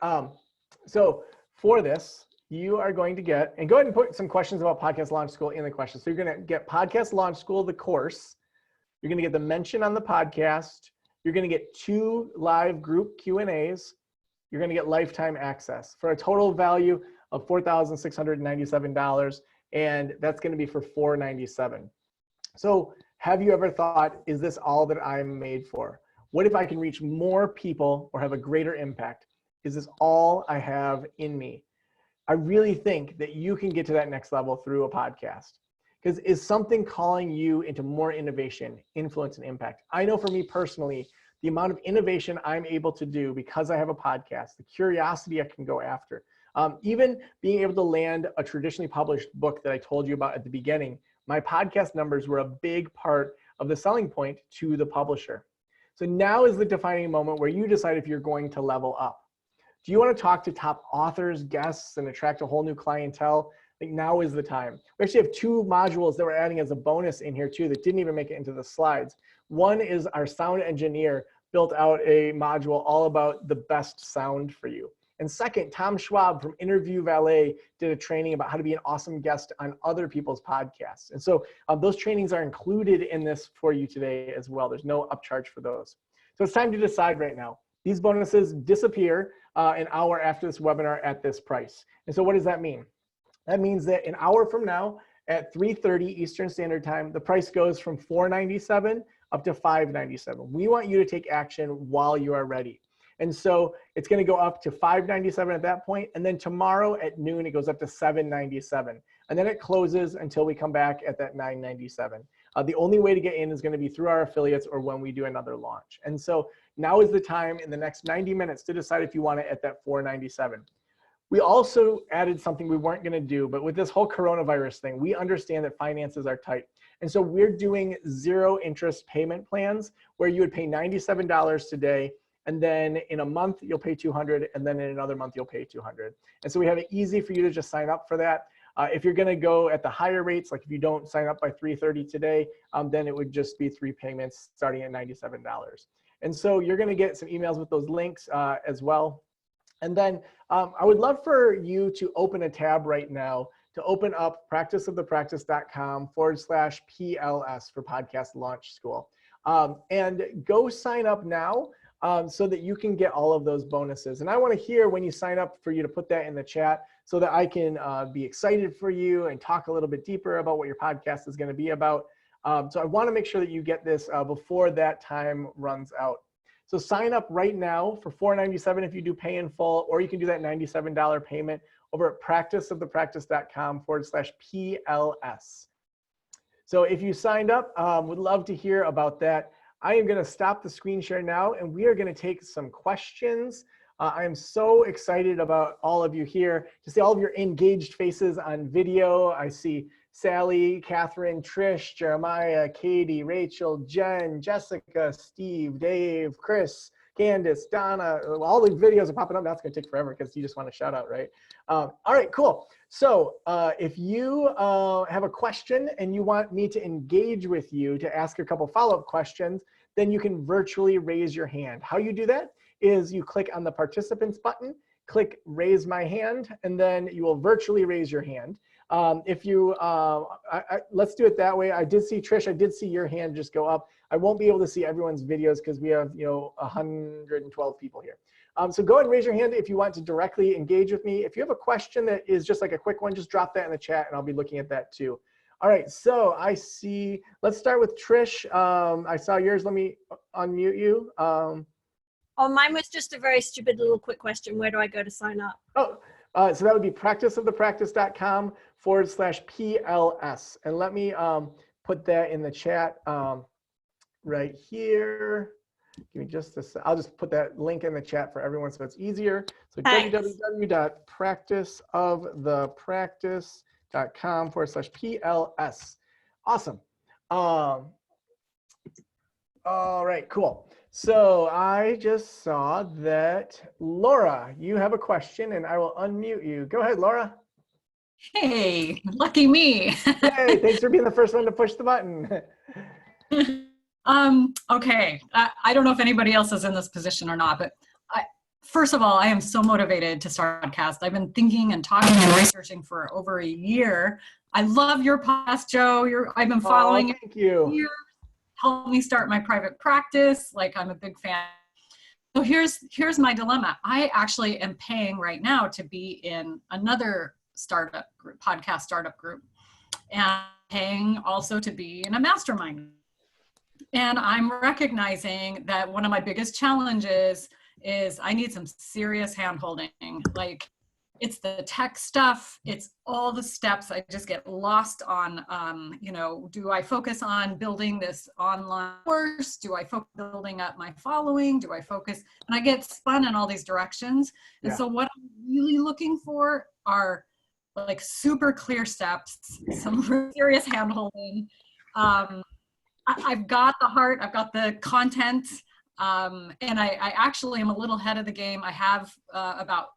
S1: so for this, you are going to get, and go ahead and put some questions about Podcast Launch School in the questions. So you're gonna get Podcast Launch School, the course. You're gonna get the mention on the podcast. You're gonna get 2 live group Q&As. You're gonna get lifetime access for a total value of $4,697. And that's gonna be for $497. So have you ever thought, is this all that I'm made for? What if I can reach more people or have a greater impact? Is this all I have in me? I really think that you can get to that next level through a podcast. Because is something calling you into more innovation, influence, and impact? I know for me personally, the amount of innovation I'm able to do because I have a podcast, the curiosity I can go after, even being able to land a traditionally published book that I told you about at the beginning, my podcast numbers were a big part of the selling point to the publisher. So now is the defining moment where you decide if you're going to level up. Do you want to talk to top authors, guests, and attract a whole new clientele? I think now is the time. We actually have 2 modules that we're adding as a bonus in here too that didn't even make it into the slides. One is our sound engineer built out a module all about the best sound for you. And second, Tom Schwab from Interview Valet did a training about how to be an awesome guest on other people's podcasts. And so those trainings are included in this for you today as well. There's no upcharge for those. So it's time to decide right now. These bonuses disappear an hour after this webinar at this price. And so what does that mean? That means that an hour from now at 3:30 Eastern Standard Time, the price goes from $497 up to $597. We want you to take action while you are ready. And so it's going to go up to $597 at that point. And then tomorrow at noon, it goes up to $797. And then it closes until we come back at that $997. The only way to get in is going to be through our affiliates or when we do another launch. And so now is the time in the next 90 minutes to decide if you want it at that $497. We also added something we weren't going to do, but with this whole coronavirus thing, we understand that finances are tight. And so we're doing 0 interest payment plans where you would pay $97 today, and then in a month you'll pay $200, and then in another month you'll pay $200. And so we have it easy for you to just sign up for that. If you're going to go at the higher rates, like if you don't sign up by 3:30 today, then it would just be 3 payments starting at $97. And so you're going to get some emails with those links as well. And then I would love for you to open a tab right now to open up practiceofthepractice.com/PLS for Podcast Launch School. And go sign up now so that you can get all of those bonuses. And I want to hear when you sign up for you to put that in the chat so that I can be excited for you and talk a little bit deeper about what your podcast is going to be about. So I want to make sure that you get this before that time runs out. So sign up right now for $497 if you do pay in full, or you can do that $97 payment over at practiceofthepractice.com/PLS. So if you signed up, would love to hear about that. I am going to stop the screen share now, and we are going to take some questions. I am so excited about all of you here to see all of your engaged faces on video. I see Sally, Catherine, Trish, Jeremiah, Katie, Rachel, Jen, Jessica, Steve, Dave, Chris, Candace, Donna. All the videos are popping up. That's going to take forever because you just want to shout out, right? All right, cool. So if you have a question and you want me to engage with you to ask a couple follow-up questions, then you can virtually raise your hand. How you do that is you click on the participants button click raise my hand, and then you will virtually raise your hand. If you, let's do it that way. I did see, Trish, I did see your hand just go up. I won't be able to see everyone's videos because we have, 112 people here. So go ahead and raise your hand if you want to directly engage with me. If you have a question that is just like a quick one, just drop that in the chat and I'll be looking at that too. All right, so I see, let's start with Trish. I saw yours, let me unmute you.
S2: Oh, mine was just a very stupid little quick question. Where do I go to sign up?
S1: Oh, so that would be practiceofthepractice.com/PLS. And let me put that in the chat right here. Give me just a sec. I'll just put that link in the chat for everyone so it's easier. So www.practiceofthepractice.com/PLS. Awesome. All right, cool. So I just saw that Laura, you have a question and I will unmute you. Go ahead, Laura.
S3: Hey, lucky me.
S1: Hey, thanks for being the first one to push the button.
S3: Okay, I don't know if anybody else is in this position or not, but first of all, I am so motivated to start a podcast. I've been thinking and talking and researching for over a year. I love your podcast, Joe. I've been following it.
S1: Thank you.
S3: Helped me start my private practice. Like, I'm a big fan. So here's my dilemma. I actually am paying right now to be in another startup group, podcast startup group, and paying also to be in a mastermind. And I'm recognizing that one of my biggest challenges is I need some serious hand-holding. Like, it's the tech stuff, it's all the steps. I just get lost on, do I focus on building this online course? Do I focus on building up my following? Do I focus? And I get spun in all these directions. And so what I'm really looking for are like super clear steps, some serious hand-holding. I've got the heart, I've got the content, and I actually am a little ahead of the game. I have about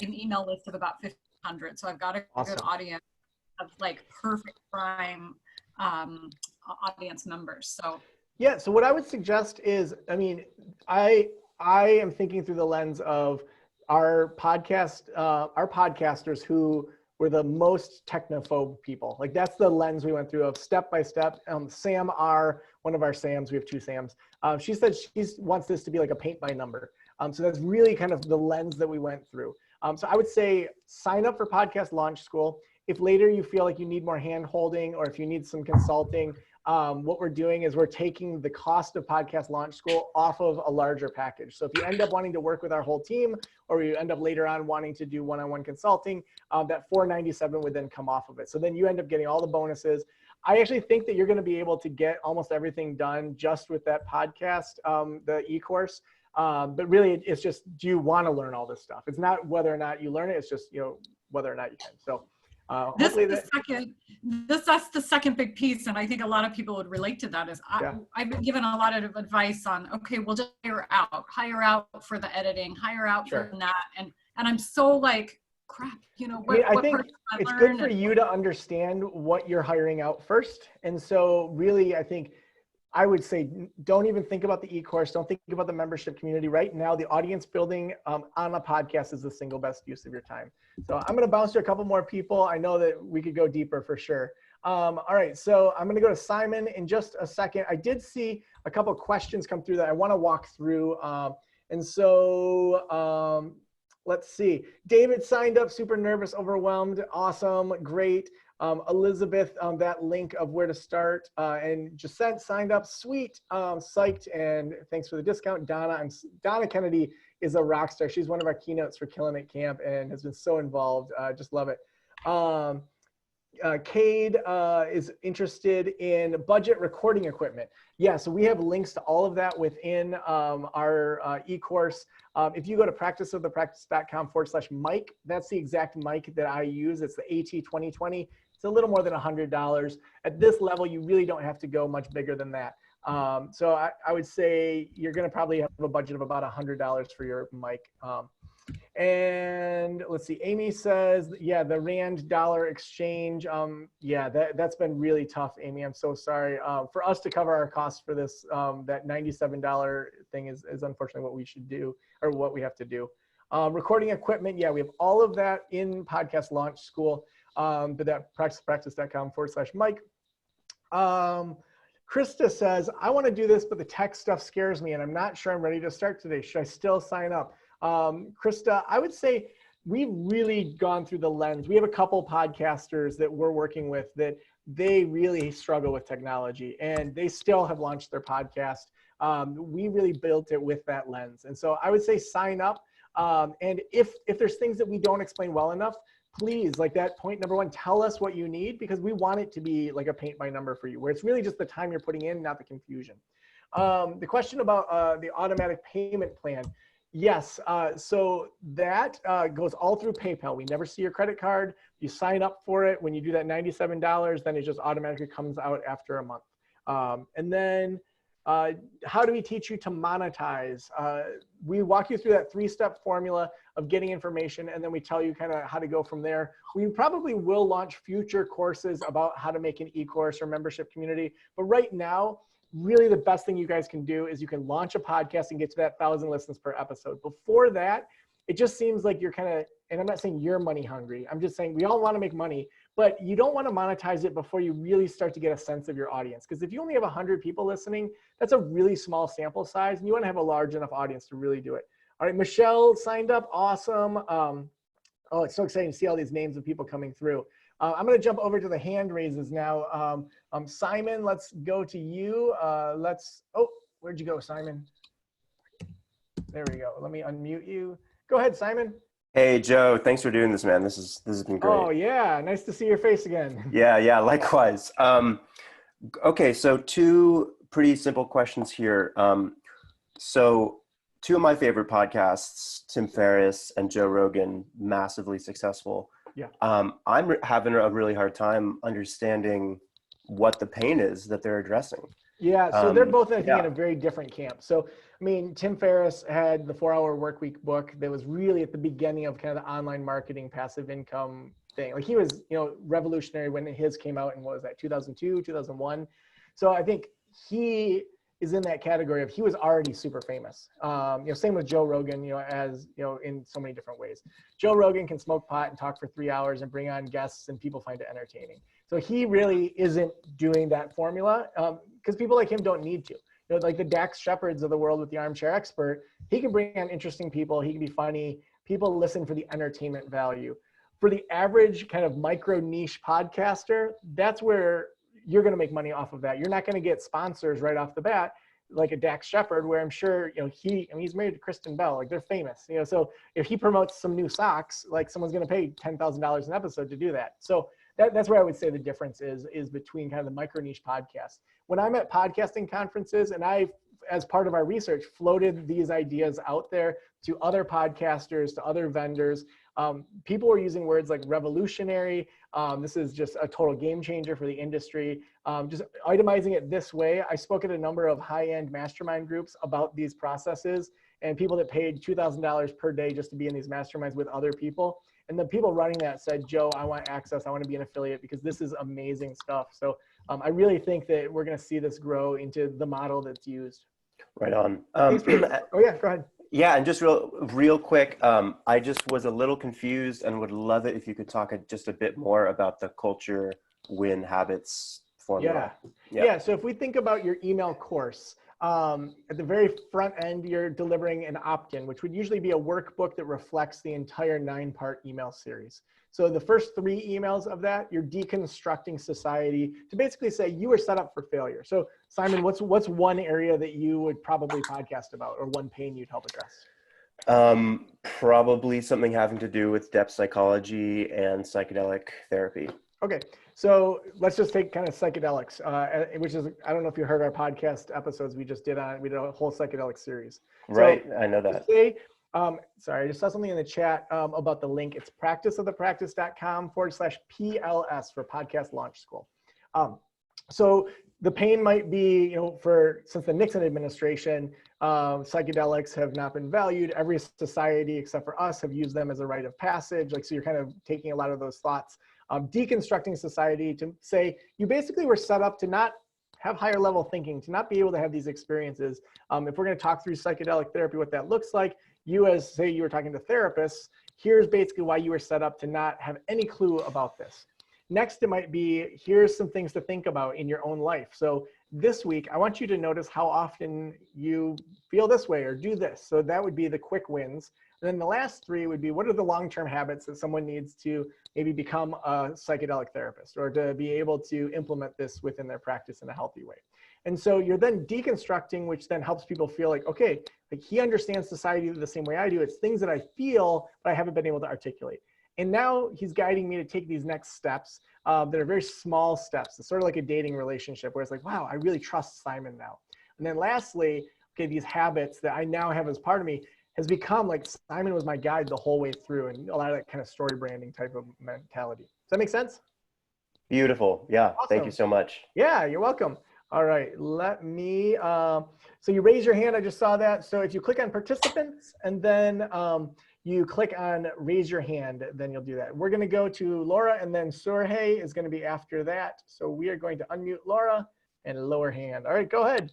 S3: an email list of about 1,500, so I've got a good audience of like perfect prime audience members. So
S1: yeah, so what I would suggest is, I mean, I am thinking through the lens of our podcasters who were the most technophobe people. Like, that's the lens we went through of step by step. Sam R, one of our Sams, we have two Sams, she said she wants this to be like a paint by number. So that's really kind of the lens that we went through. So I would say sign up for Podcast Launch School. If later you feel like you need more hand holding or if you need some consulting, what we're doing is we're taking the cost of Podcast Launch School off of a larger package. So if you end up wanting to work with our whole team, or you end up later on wanting to do one-on-one consulting, that $497 would then come off of it. So then you end up getting all the bonuses. I actually think that you're going to be able to get almost everything done just with that podcast, the e-course. But really, it's just, do you want to learn all this stuff? It's not whether or not you learn it. It's just, whether or not you can. So
S3: that's the second big piece. And I think a lot of people would relate to that is I've been given a lot of advice on, okay, we'll just hire out for the editing, hire out for that. And I'm so like, crap,
S1: I think it's good for you to understand what you're hiring out first. And so really, I think I would say, don't even think about the e-course. Don't think about the membership community. Right now, the audience building on a podcast is the single best use of your time. So I'm going to bounce to a couple more people. I know that we could go deeper for sure. All right, so I'm going to go to Simon in just a second. I did see a couple of questions come through that I want to walk through. Let's see. David signed up, super nervous, overwhelmed. Awesome, great. Elizabeth, that link of where to start, and Jacent signed up, sweet, psyched, and thanks for the discount. Donna Kennedy is a rock star. She's one of our keynotes for Killing It Camp and has been so involved. Just love it. Cade is interested in budget recording equipment. Yeah, so we have links to all of that within our e-course. If you go to practiceofthepractice.com/mic, that's the exact mic that I use. It's the AT2020. It's a little more than $100. At this level, you really don't have to go much bigger than that. So I would say you're going to probably have a budget of about $100 for your mic. And let's see, Amy says, yeah, the Rand dollar exchange. Yeah, that's been really tough, Amy. I'm so sorry. For us to cover our costs for this, that $97 thing is unfortunately what we should do, or what we have to do. Recording equipment, yeah, we have all of that in Podcast Launch School, but that practicepractice.com/Mike. Krista says, I want to do this, but the tech stuff scares me and I'm not sure I'm ready to start today. Should I still sign up? Krista, I would say we've really gone through the lens. We have a couple podcasters that we're working with that they really struggle with technology and they still have launched their podcast. We really built it with that lens. And so I would say sign up. And if there's things that we don't explain well enough, please, like that point number one, tell us what you need because we want it to be like a paint by number for you, where it's really just the time you're putting in, not the confusion. The question about the automatic payment plan. Yes, so that goes all through PayPal. We never see your credit card. You sign up for it. When you do that $97, then it just automatically comes out after a month. And then how do we teach you to monetize? We walk you through that 3-step formula of getting information, and then we tell you kind of how to go from there. We probably will launch future courses about how to make an e-course or membership community. But right now, really the best thing you guys can do is you can launch a podcast and get to that 1,000 listens per episode. Before that, it just seems like you're kind of, and I'm not saying you're money hungry. I'm just saying we all want to make money, but you don't want to monetize it before you really start to get a sense of your audience. Because if you only have 100 people listening, that's a really small sample size, and you want to have a large enough audience to really do it. All right, Michelle signed up. Awesome. Oh, it's so exciting to see all these names of people coming through. I'm going to jump over to the hand raises now. Simon, let's go to you. Oh, where'd you go, Simon? There we go. Let me unmute you. Go ahead, Simon.
S4: Hey, Joe. Thanks for doing this, man. This has been great.
S1: Oh, yeah. Nice to see your face again.
S4: Yeah, likewise. Okay, so 2 pretty simple questions here. So 2 of my favorite podcasts, Tim Ferriss and Joe Rogan, massively successful.
S1: Yeah.
S4: I'm having a really hard time understanding what the pain is that they're addressing.
S1: Yeah, so they're both, I think, in a very different camp. So, I mean, Tim Ferriss had the 4-Hour Workweek book that was really at the beginning of kind of the online marketing, passive income thing. Like he was, revolutionary when his came out in, what was that, 2002, 2001. So I think he is in that category of he was already super famous. Same with Joe Rogan, in so many different ways. Joe Rogan can smoke pot and talk for 3 hours and bring on guests and people find it entertaining. So he really isn't doing that formula because people like him don't need to. Like the Dax Shepherds of the world with the Armchair Expert, he can bring on interesting people. He can be funny. People listen for the entertainment value. For the average kind of micro niche podcaster, that's where you're going to make money off of that. You're not going to get sponsors right off the bat like a Dax Shepard, where I'm sure, he's married to Kristen Bell, like they're famous, so if he promotes some new socks, like someone's going to pay $10,000 an episode to do that. So that's where I would say the difference is between kind of the micro niche podcast. When I'm at podcasting conferences and I, as part of our research, floated these ideas out there to other podcasters, to other vendors, people were using words like revolutionary. This is just a total game changer for the industry. Just itemizing it this way, I spoke at a number of high-end mastermind groups about these processes and people that paid $2,000 per day just to be in these masterminds with other people. And the people running that said, Joe, I want access. I want to be an affiliate because this is amazing stuff. So I really think that we're going to see this grow into the model that's used.
S4: Right on.
S1: Oh yeah, go ahead.
S4: Yeah, and just real quick, I just was a little confused and would love it if you could talk just a bit more about the culture win habits formula.
S1: Yeah. So if we think about your email course, at the very front end, you're delivering an opt-in, which would usually be a workbook that reflects the entire 9-part email series. So the first 3 emails of that, you're deconstructing society to basically say you were set up for failure. So Simon, what's one area that you would probably podcast about, or one pain you'd help address?
S4: Probably something having to do with depth psychology and psychedelic therapy.
S1: Okay, so let's just take kind of psychedelics, which is, I don't know if you heard our podcast episodes we just did on it. We did a whole psychedelic series.
S4: Right, so, I know that.
S1: Sorry, I just saw something in the chat about the link. It's practiceofthepractice.com/PLS for Podcast Launch School. So the pain might be, since the Nixon administration, psychedelics have not been valued. Every society except for us have used them as a rite of passage. Like, so you're kind of taking a lot of those thoughts. Deconstructing society to say you basically were set up to not have higher level thinking, to not be able to have these experiences. If we're going to talk through psychedelic therapy, what that looks like, you as, say you were talking to therapists, here's basically why you were set up to not have any clue about this. Next, it might be, here's some things to think about in your own life. So this week, I want you to notice how often you feel this way or do this. So that would be the quick wins. And then the last three would be, what are the long-term habits that someone needs to maybe become a psychedelic therapist or to be able to implement this within their practice in a healthy way. And so you're then deconstructing, which then helps people feel like, okay, like he understands society the same way I do. It's things that I feel, but I haven't been able to articulate. And now he's guiding me to take these next steps that are very small steps. It's sort of like a dating relationship where it's like, wow, I really trust Simon now. And then lastly, okay, these habits that I now have as part of me has become like Simon was my guide the whole way through, and a lot of that kind of story branding type of mentality. Does that make sense?
S4: Beautiful. Yeah.
S1: Awesome.
S4: Thank you so much.
S1: Yeah, you're welcome. All right, let me, so you raise your hand, I just saw that. So if you click on participants and then you click on raise your hand, then you'll do that. We're gonna go to Laura and then Surhay is gonna be after that. So we are going to unmute Laura and lower hand. All right, go ahead.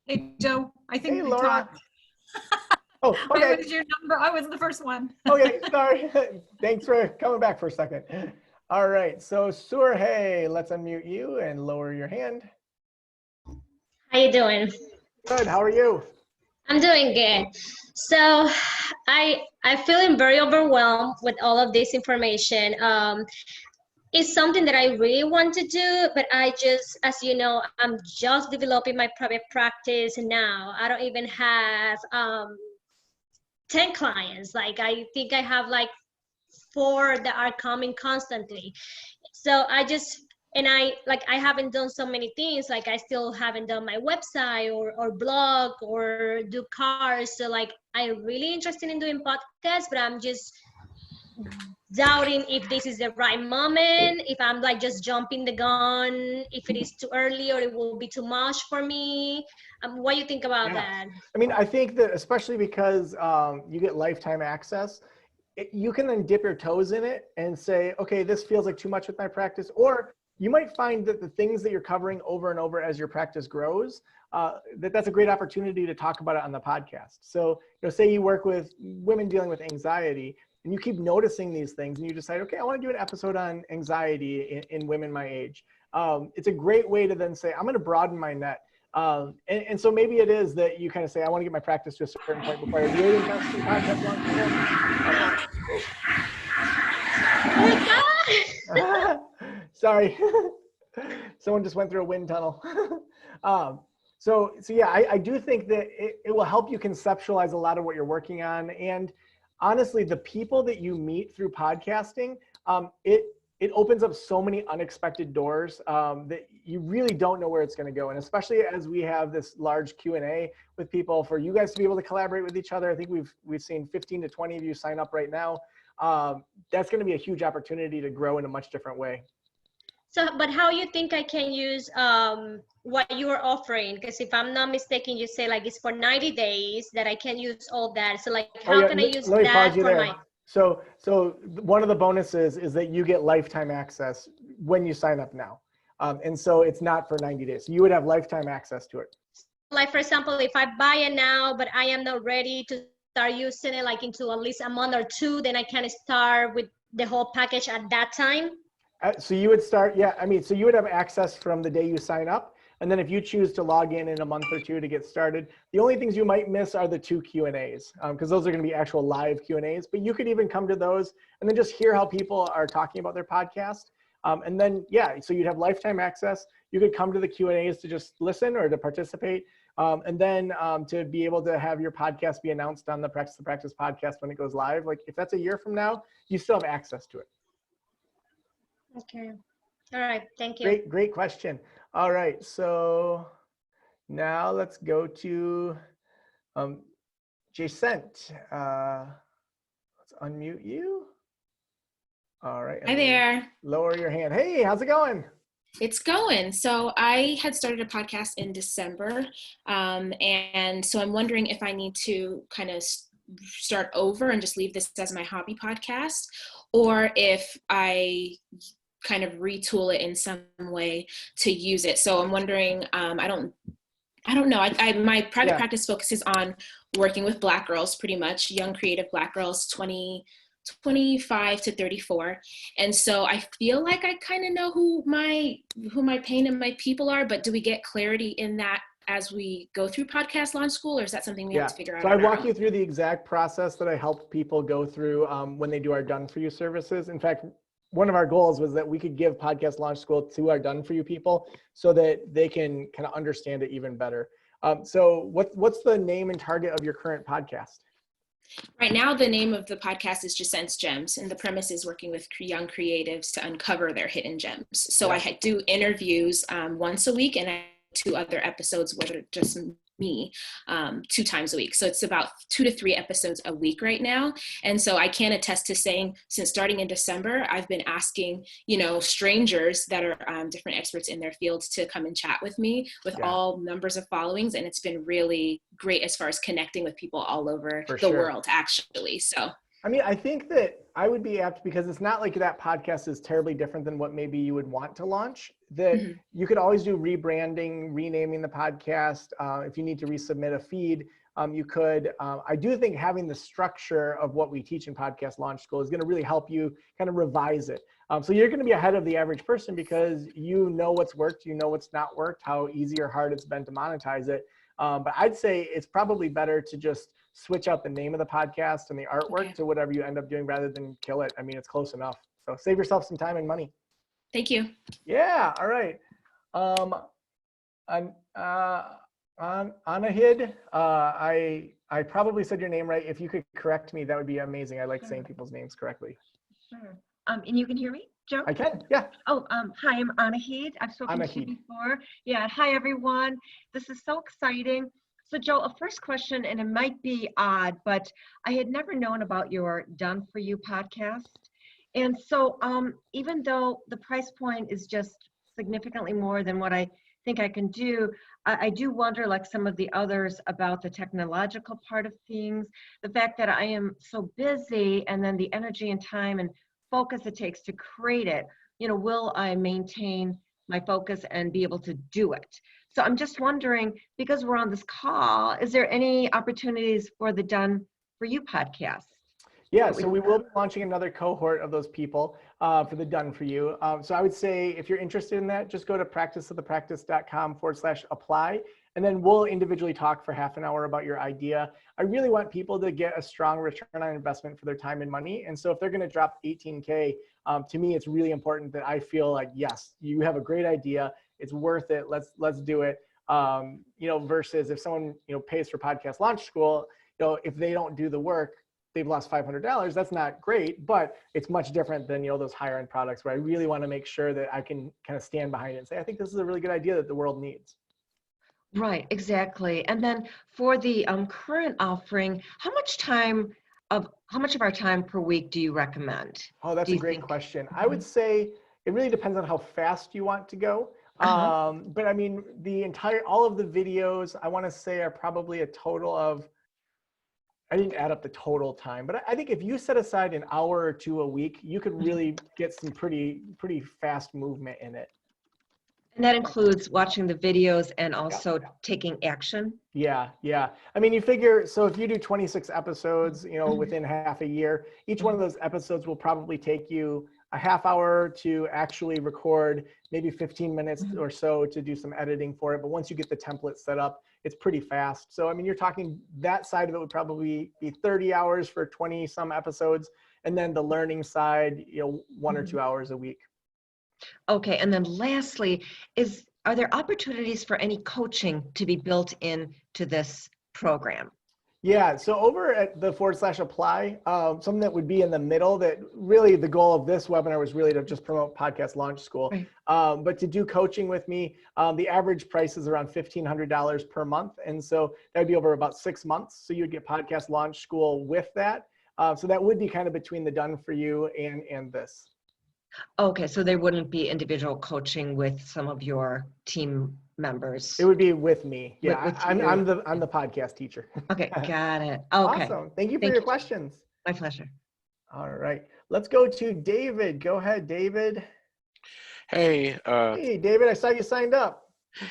S3: Hey, Joe, I think
S1: Hey,
S3: we
S1: Laura.
S3: talked.
S1: Oh, okay.
S3: What was your number? I was the first one.
S1: Okay, sorry. Thanks for coming back for a second. All right, so Surhay, let's unmute you and lower your hand.
S5: How you doing?
S1: Good, how are you?
S5: I'm doing good. So I'm feeling very overwhelmed with all of this information. It's something that I really want to do, but I just, as you know, I'm just developing my private practice now. I don't even have 10 clients. Like I think I have like 4 that are coming constantly. So I haven't done so many things. Like I still haven't done my website or blog or do cars. So like I'm really interested in doing podcasts, but I'm just doubting if this is the right moment, if I'm like just jumping the gun, if it is too early or it will be too much for me. What do you think about that?
S1: I mean, I think that especially because you get lifetime access, you can then dip your toes in it and say, okay, this feels like too much with my practice. Or you might find that the things that you're covering over and over as your practice grows, that's a great opportunity to talk about it on the podcast. So, say you work with women dealing with anxiety and you keep noticing these things and you decide, okay, I want to do an episode on anxiety in women my age. It's a great way to then say, I'm going to broaden my net. And so maybe it is that you kind of say, I want to get my practice to a certain point before I really invest in podcast long term.
S5: Oh my God!
S1: Sorry, someone just went through a wind tunnel. So yeah, I do think that it will help you conceptualize a lot of what you're working on. And honestly, the people that you meet through podcasting, it opens up so many unexpected doors that you really don't know where it's going to go. And especially as we have this large Q&A with people for you guys to be able to collaborate with each other. I think we've seen 15 to 20 of you sign up right now. That's going to be a huge opportunity to grow in a much different way.
S5: So, but how you think I can use what you are offering? Because if I'm not mistaken, you say like it's for 90 days that I can use all that. So like, how can I use that for my...
S1: So one of the bonuses is that you get lifetime access when you sign up now. And so it's not for 90 days. So you would have lifetime access to it.
S5: Like, for example, if I buy it now, but I am not ready to start using it like into at least a month or 2, then I can start with the whole package at that time?
S1: So you would start, yeah, I mean, so you would have access from the day you sign up. And then if you choose to log in a month or 2 to get started, the only things you might miss are the 2 Q&As, because those are going to be actual live Q&As. But you could even come to those and then just hear how people are talking about their podcast. And then, yeah, so you'd have lifetime access. You could come to the Q&As to just listen or to participate. And then to be able to have your podcast be announced on the Practice the Practice podcast when it goes live. Like if that's a year from now, you still have access to it.
S5: Okay. All right. Thank you.
S1: Great question. All right. So now let's go to Jason. Let's unmute you. All right.
S6: Hi there.
S1: Lower your hand. Hey, how's it going?
S6: It's going. So I had started a podcast in December. And so I'm wondering if I need to kind of start over and just leave this as my hobby podcast, or if I kind of retool it in some way to use it. So I'm wondering, I don't I don't know. My private
S1: Yeah.
S6: practice focuses on working with Black girls, pretty much young creative Black girls, 25 to 34. And so I feel like I kind of know who my pain and my people are, but do we get clarity in that as we go through podcast launch school, or is that something we have to figure out?
S1: So I walk you through the exact process that I help people go through when they do our Done For You services. In fact, one of our goals was that we could give podcast launch school to our Done For You people so that they can kind of understand it even better. So what's the name and target of your current podcast?
S6: Right now, the name of the podcast is just Sense Gems, and the premise is working with young creatives to uncover their hidden gems. So I do interviews once a week, and I do 2 other episodes with just me 2 times a week. So it's about 2 to 3 episodes a week right now. And so I can attest to saying, since starting in December, I've been asking, strangers that are different experts in their fields to come and chat with me with all numbers of followings. And it's been really great as far as connecting with people all over the world, actually. So
S1: I mean, I think that I would be apt, because it's not like that podcast is terribly different than what maybe you would want to launch, that you could always do rebranding, renaming the podcast. If you need to resubmit a feed, you could. I do think having the structure of what we teach in Podcast Launch School is going to really help you kind of revise it. So you're going to be ahead of the average person because you know what's worked, you know what's not worked, how easy or hard it's been to monetize it. But I'd say it's probably better to just switch out the name of the podcast and the artwork to whatever you end up doing rather than kill it. I mean, it's close enough. So save yourself some time and money.
S6: Thank you.
S1: Yeah. All right. Anahid, I probably said your name right. If you could correct me, that would be amazing. I like saying people's names correctly.
S7: Sure. And you can hear me, Joe?
S1: I can, yeah.
S7: Oh, hi, I'm Anahid. I've spoken to you before. Yeah, hi, everyone. This is so exciting. So, Joe, a first question, and it might be odd, but I had never known about your Done For You podcast. And so even though the price point is just significantly more than what I think I can do, I do wonder, like some of the others, about the technological part of things, the fact that I am so busy, and then the energy and time and focus it takes to create it. Will I maintain my focus and be able to do it? So I'm just wondering, because we're on this call, is there any opportunities for the Done For You podcast?
S1: Yeah, so we will be launching another cohort of those people for the Done For You. So I would say if you're interested in that, just go to practiceofthepractice.com/apply, and then we'll individually talk for half an hour about your idea. I really want people to get a strong return on investment for their time and money. And so if they're going to drop 18K, to me, it's really important that I feel like, yes, you have a great idea. It's worth it. Let's do it. Versus if someone, pays for Podcast Launch School, if they don't do the work, they've lost $500. That's not great, but it's much different than, those higher end products where I really want to make sure that I can kind of stand behind it and say, I think this is a really good idea that the world needs.
S7: Right, exactly. And then for the current offering, how much of our time per week do you recommend?
S1: Oh, that's a great question. I would say it really depends on how fast you want to go. But I mean, all of the videos, I want to say, are probably a total of, I didn't add up the total time, but I think if you set aside an hour or 2 a week, you could really get some pretty fast movement in it.
S7: And that includes watching the videos and also taking action?
S1: Yeah. I mean, you figure, so if you do 26 episodes, within half a year, each one of those episodes will probably take you a half hour to actually record, maybe 15 minutes or so to do some editing for it. But once you get the template set up, it's pretty fast. So, I mean, you're talking that side of it would probably be 30 hours for 20 some episodes. And then the learning side, 1 or 2 hours a week.
S7: Okay, and then lastly, are there opportunities for any coaching to be built into this program?
S1: Yeah, so over at the /apply, something that would be in the middle, that really the goal of this webinar was really to just promote Podcast Launch School.
S7: Right.
S1: But to do coaching with me, the average price is around $1,500 per month. And so that would be over about 6 months. So you'd get Podcast Launch School with that. So that would be kind of between the Done For You and this.
S7: Okay, so there wouldn't be individual coaching with some of your team members.
S1: It would be with me. Yeah,
S7: With
S1: I'm the podcast teacher.
S7: Okay, got it. Okay.
S1: Awesome. Thank you for your questions.
S7: My pleasure.
S1: All right. Let's go to David. Go ahead, David.
S8: Hey.
S1: Hey, David, I saw you signed up.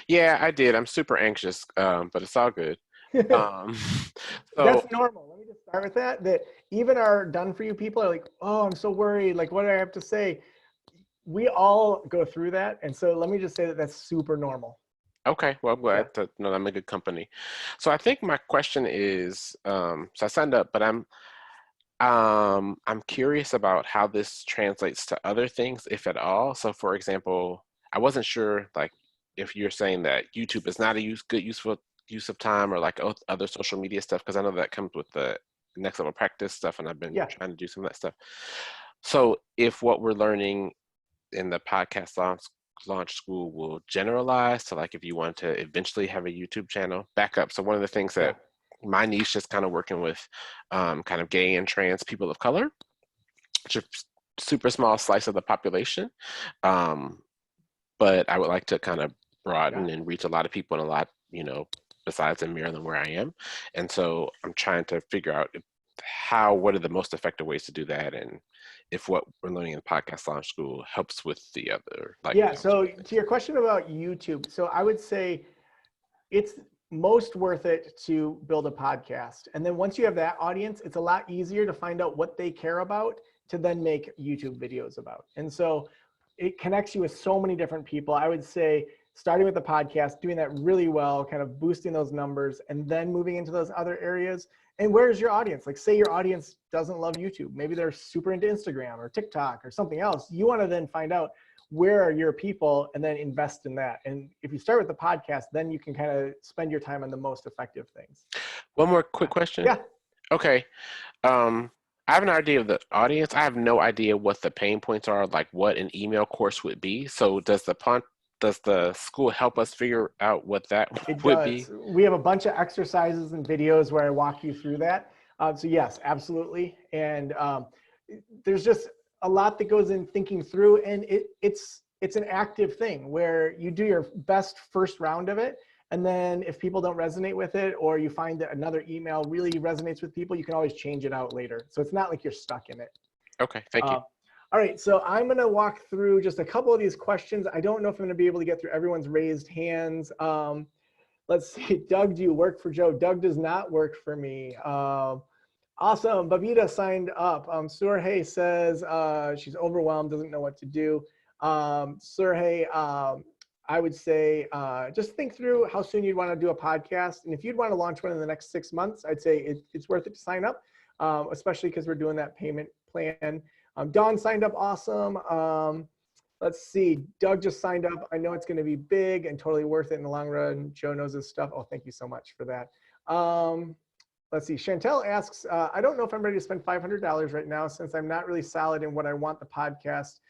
S8: Yeah, I did. I'm super anxious, but it's all good. Um, so
S1: That's normal. Let me just start with that. That even our done for you people are like, oh, I'm so worried. Like, what do I have to say? We all go through that. And so let me just say that that's super normal.
S8: okay, well, I'm
S1: Yeah.
S8: glad to know I'm in good company. So I think my question is, so I signed up, but I'm curious about how this translates to other things, if at all. So for example, I wasn't sure like if you're saying that YouTube is not a useful use of time or like other social media stuff, because I know that comes with the next level practice stuff, and I've been
S1: Yeah.
S8: trying to do some of that stuff. So if what we're learning in the podcast launch school will generalize to like if you want to eventually have a YouTube channel, back up. So one of the things that my niche is kind of working with kind of gay and trans people of color, which are super small slice of the population. But I would like to kind of broaden and reach a lot of people in a lot, besides in Maryland where I am. And so I'm trying to figure out what are the most effective ways to do that, and if what we're learning in podcast launch school helps with the other
S1: So to your question about YouTube, so I would say it's most worth it to build a podcast. And then once you have that audience, it's a lot easier to find out what they care about to then make YouTube videos about. And so it connects you with so many different people. I would say starting with the podcast, doing that really well, kind of boosting those numbers, and then moving into those other areas. And where's your audience? Like say your audience doesn't love YouTube. Maybe they're super into Instagram or TikTok or something else. You want to then find out where are your people and then invest in that. And if you start with the podcast, then you can kind of spend your time on the most effective things.
S8: One more quick question.
S1: Yeah.
S8: Okay. I have an idea of the audience. I have no idea what the pain points are, like what an email course would be. So does the school help us figure out what that would be?
S1: We have a bunch of exercises and videos where I walk you through that. So yes, absolutely. And there's just a lot that goes in thinking through, and it's an active thing where you do your best first round of it. And then if people don't resonate with it, or you find that another email really resonates with people, you can always change it out later. So it's not like you're stuck in it.
S8: Okay, thank you.
S1: All right, so I'm gonna walk through just a couple of these questions. I don't know if I'm gonna be able to get through everyone's raised hands. Let's see, Doug, do you work for Joe? Doug does not work for me. Awesome, Babita signed up. Surhay says she's overwhelmed, doesn't know what to do. Surhay, I would say just think through how soon you'd want to do a podcast. And if you'd want to launch one in the next 6 months, I'd say it's worth it to sign up, especially because we're doing that payment plan. Dawn signed up, awesome. Let's see, Doug just signed up. I know it's going to be big and totally worth it in the long run. Joe knows his stuff. Oh, thank you so much for that. Let's see, Chantel asks, I don't know if I'm ready to spend $500 right now since I'm not really solid in what I want the podcast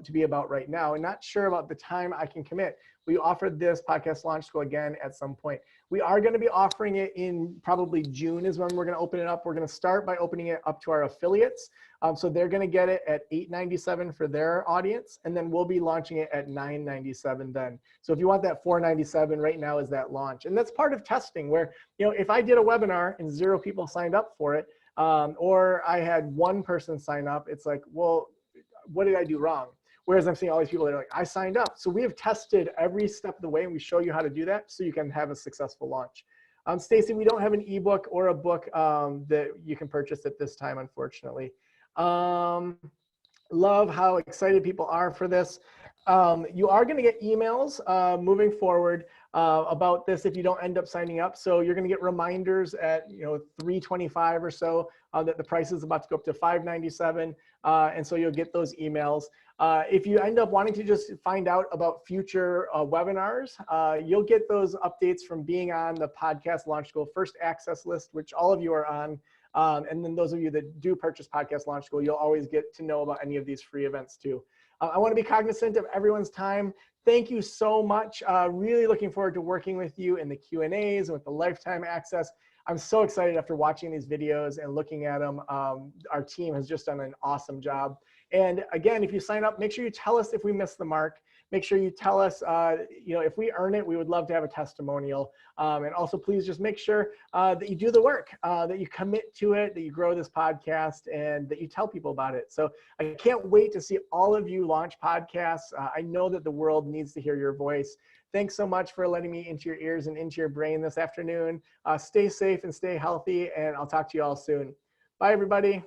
S1: to be about right now, and not sure about the time I can commit. We offered this podcast launch school again at some point. We are going to be offering it in probably June is when we're going to open it up. We're going to start by opening it up to our affiliates. So they're going to get it at $897 for their audience, and then we'll be launching it at $997 then. So if you want that $497 right now is that launch. And that's part of testing where, if I did a webinar and 0 people signed up for it, or I had 1 person sign up, it's like, well, what did I do wrong? Whereas I'm seeing all these people that are like, I signed up. So we have tested every step of the way, and we show you how to do that so you can have a successful launch. Stacy, we don't have an ebook or a book that you can purchase at this time, unfortunately. Love how excited people are for this. You are going to get emails moving forward about this if you don't end up signing up. So you're going to get reminders at $325 or so that the price is about to go up to $597, and so you'll get those emails. If you end up wanting to just find out about future webinars, you'll get those updates from being on the Podcast Launch School First Access list, which all of you are on. And then those of you that do purchase Podcast Launch School, you'll always get to know about any of these free events too. I want to be cognizant of everyone's time. Thank you so much. Really looking forward to working with you in the Q&As and with the lifetime access. I'm so excited after watching these videos and looking at them. Our team has just done an awesome job. And again, if you sign up, make sure you tell us if we missed the mark. make sure you tell us, if we earn it, we would love to have a testimonial. And also please just make sure that you do the work, that you commit to it, that you grow this podcast, and that you tell people about it. So I can't wait to see all of you launch podcasts. I know that the world needs to hear your voice. Thanks so much for letting me into your ears and into your brain this afternoon. Stay safe and stay healthy, and I'll talk to you all soon. Bye, everybody.